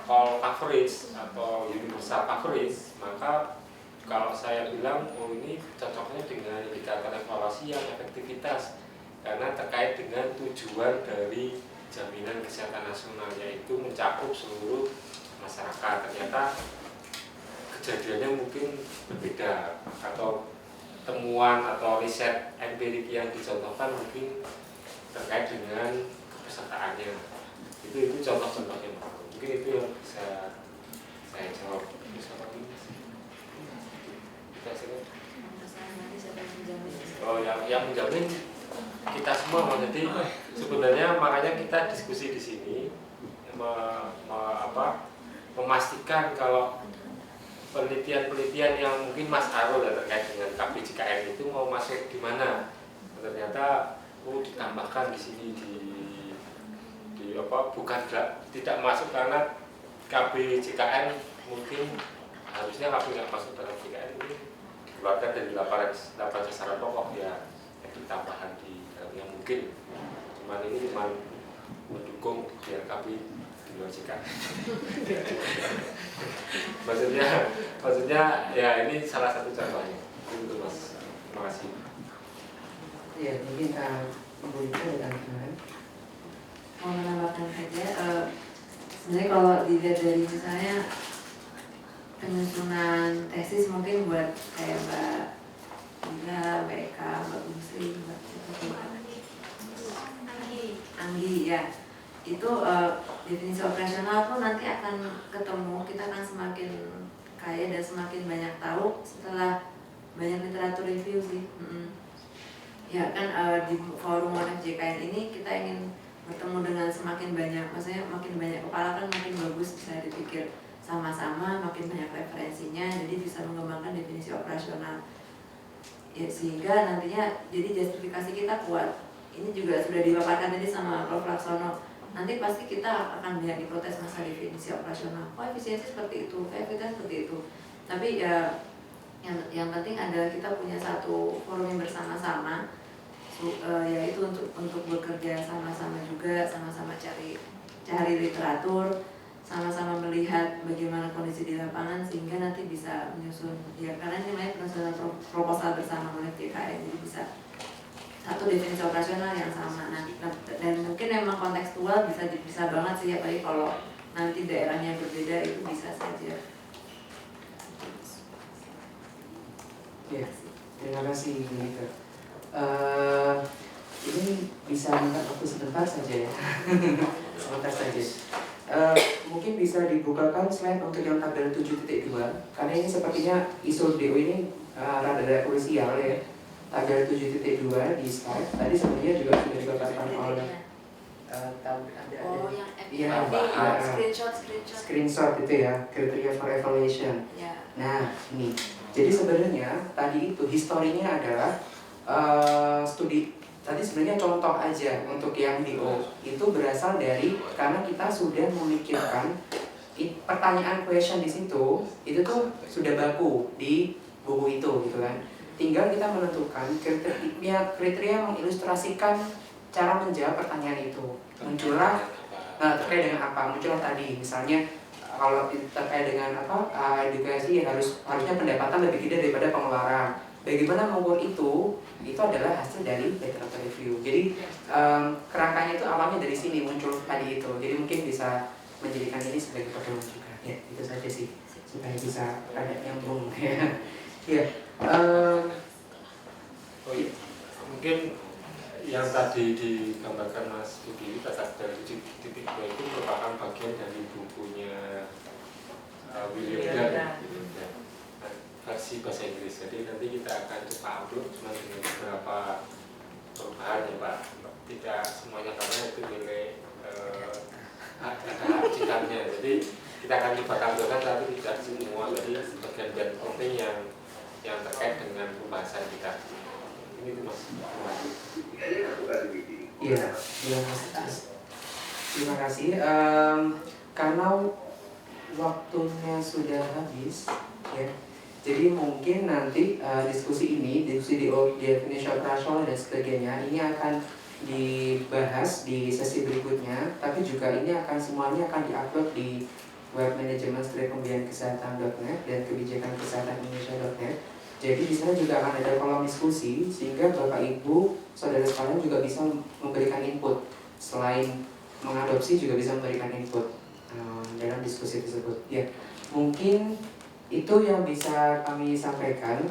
all coverage atau universal coverage, maka kalau saya bilang ini cocoknya dengan indikator evaluasi yang efektivitas, karena terkait dengan tujuan dari jaminan kesehatan nasional, yaitu mencakup seluruh masyarakat. Ternyata kejadiannya mungkin berbeda, atau temuan atau riset empirik yang dicontohkan mungkin terkait dengan kepesertaannya. Itu contoh-contohnya. Mungkin itu yang bisa saya jawab. Yang menjamin kita semua, jadi sebenarnya makanya kita diskusi di sini memastikan kalau penelitian-penelitian yang mungkin Mas Arul terkait dengan KPJKN itu mau masuk di mana. Ternyata ditambahkan di sini bukan tidak masuk karena KPJKN mungkin harusnya nggak masuk dalam JKN, ini dikeluarkan dari 8 sasaran pokok ya, yang tambahan di dalamnya mungkin. Cuman ini cuma mendukung biar KP di luar JKN. maksudnya ya ini salah satu contohnya. Itu Mas. Terima kasih. Ya, mungkin Ibu Ika ada tambahan. Mau menambahkan saja, sebenarnya kalau dilihat dari misalnya penyusunan tesis mungkin buat kayak Mbak Ika, Mbak Eka, Mbak Musri, Mbak Anggi ya, itu definisi operasional pun nanti akan ketemu, kita akan semakin kaya dan semakin banyak tahu setelah banyak literatur review sih. Ya kan di forum ONF JKN ini kita ingin bertemu dengan semakin banyak, maksudnya makin banyak kepala kan makin bagus, bisa dipikir sama-sama, makin banyak referensinya, jadi bisa mengembangkan definisi operasional. Ya, sehingga nantinya jadi justifikasi kita kuat. Ini juga sudah dipaparkan tadi sama Prof. Laksono. Nanti pasti kita akan banyak diprotes masa definisi operasional. Oh, efisiensi seperti itu, efektivitas seperti itu. Tapi ya yang penting adalah kita punya satu forum yang bersama-sama, yaitu untuk bekerja sama-sama juga, sama-sama cari literatur, sama-sama melihat bagaimana kondisi di lapangan sehingga nanti bisa menyusun, ya karena ini namanya penyusunan proposal bersama oleh JKN, jadi bisa satu definisi operasional yang sama. Dan mungkin memang kontekstual bisa banget sih, apalagi kalau nanti daerahnya berbeda, itu bisa saja. Ya, terima kasih Monica. Ini bisa minta waktu sebentar saja ya. Sebentar saja. Mungkin bisa dibukakan slide untuk yang tabel 7.2, karena ini sepertinya isu DO ini rada krusial ya. Tabel 7.2 di slide tadi sebenarnya juga sudah dipaparkan oleh yang screenshot itu ya, kriteria for evaluation. Nah ini, jadi sebenarnya tadi itu historinya adalah studi. Tadi sebenarnya contoh aja untuk yang DO itu berasal dari karena kita sudah memikirkan pertanyaan question di situ itu tuh sudah baku di buku itu gitu kan. Tinggal kita menentukan kriteria mengilustrasikan cara menjawab pertanyaan itu. Muncullah terkait dengan apa? Muncullah tadi misalnya kalau terkait dengan edukasi harusnya pendapatan lebih gede daripada pengeluaran. Bagaimana mengukur itu? Itu adalah hasil dari literatur review. Jadi kerangkanya itu awalnya dari sini muncul tadi itu. Jadi mungkin bisa menjadikan ini sebagai pedoman juga. Ya, itu saja sih supaya bisa ada nyambung ya. Ya. Mungkin yang tadi digambarkan Mas Budi, tata dari 7.2 itu merupakan bagian dari bukunya William Dunn versi bahasa Inggris. Jadi nanti kita akan coba upload cuma dengan beberapa perubahan ya Pak. Tidak semuanya karena itu nilai ada hak ciptanya. Jadi kita akan coba tampilkan tapi tidak semua. Jadi bagian-bagian penting yang terkait dengan pembahasan kita. Ini Mas. Iya, Mas. Terima kasih. Karena waktunya sudah habis, ya. Jadi mungkin nanti diskusi definisi operasional dan sebagainya ini akan dibahas di sesi berikutnya. Tapi juga ini semuanya akan diupload di web manajemen-pembiayaan-kesehatan.net dan kebijakan-kesehatan-indonesia.net. Jadi di sana juga akan ada kolom diskusi sehingga Bapak Ibu, saudara sekalian juga bisa memberikan input. Selain mengadopsi juga bisa memberikan input dalam diskusi tersebut. Ya, mungkin itu yang bisa kami sampaikan.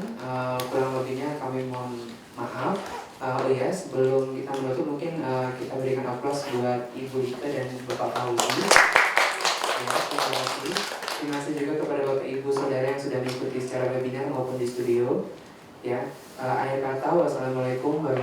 Kurang lebihnya kami mohon maaf. Sebelum kita menutup mungkin kita berikan aplaus buat Ibu Dika dan Bapak Pauli. Terima kasih. Terima kasih juga kepada Bapak Ibu Saudara yang sudah mengikuti secara webinar maupun di studio. Ya, akhir kata wassalamualaikum warahmatullahi wabarakatuh.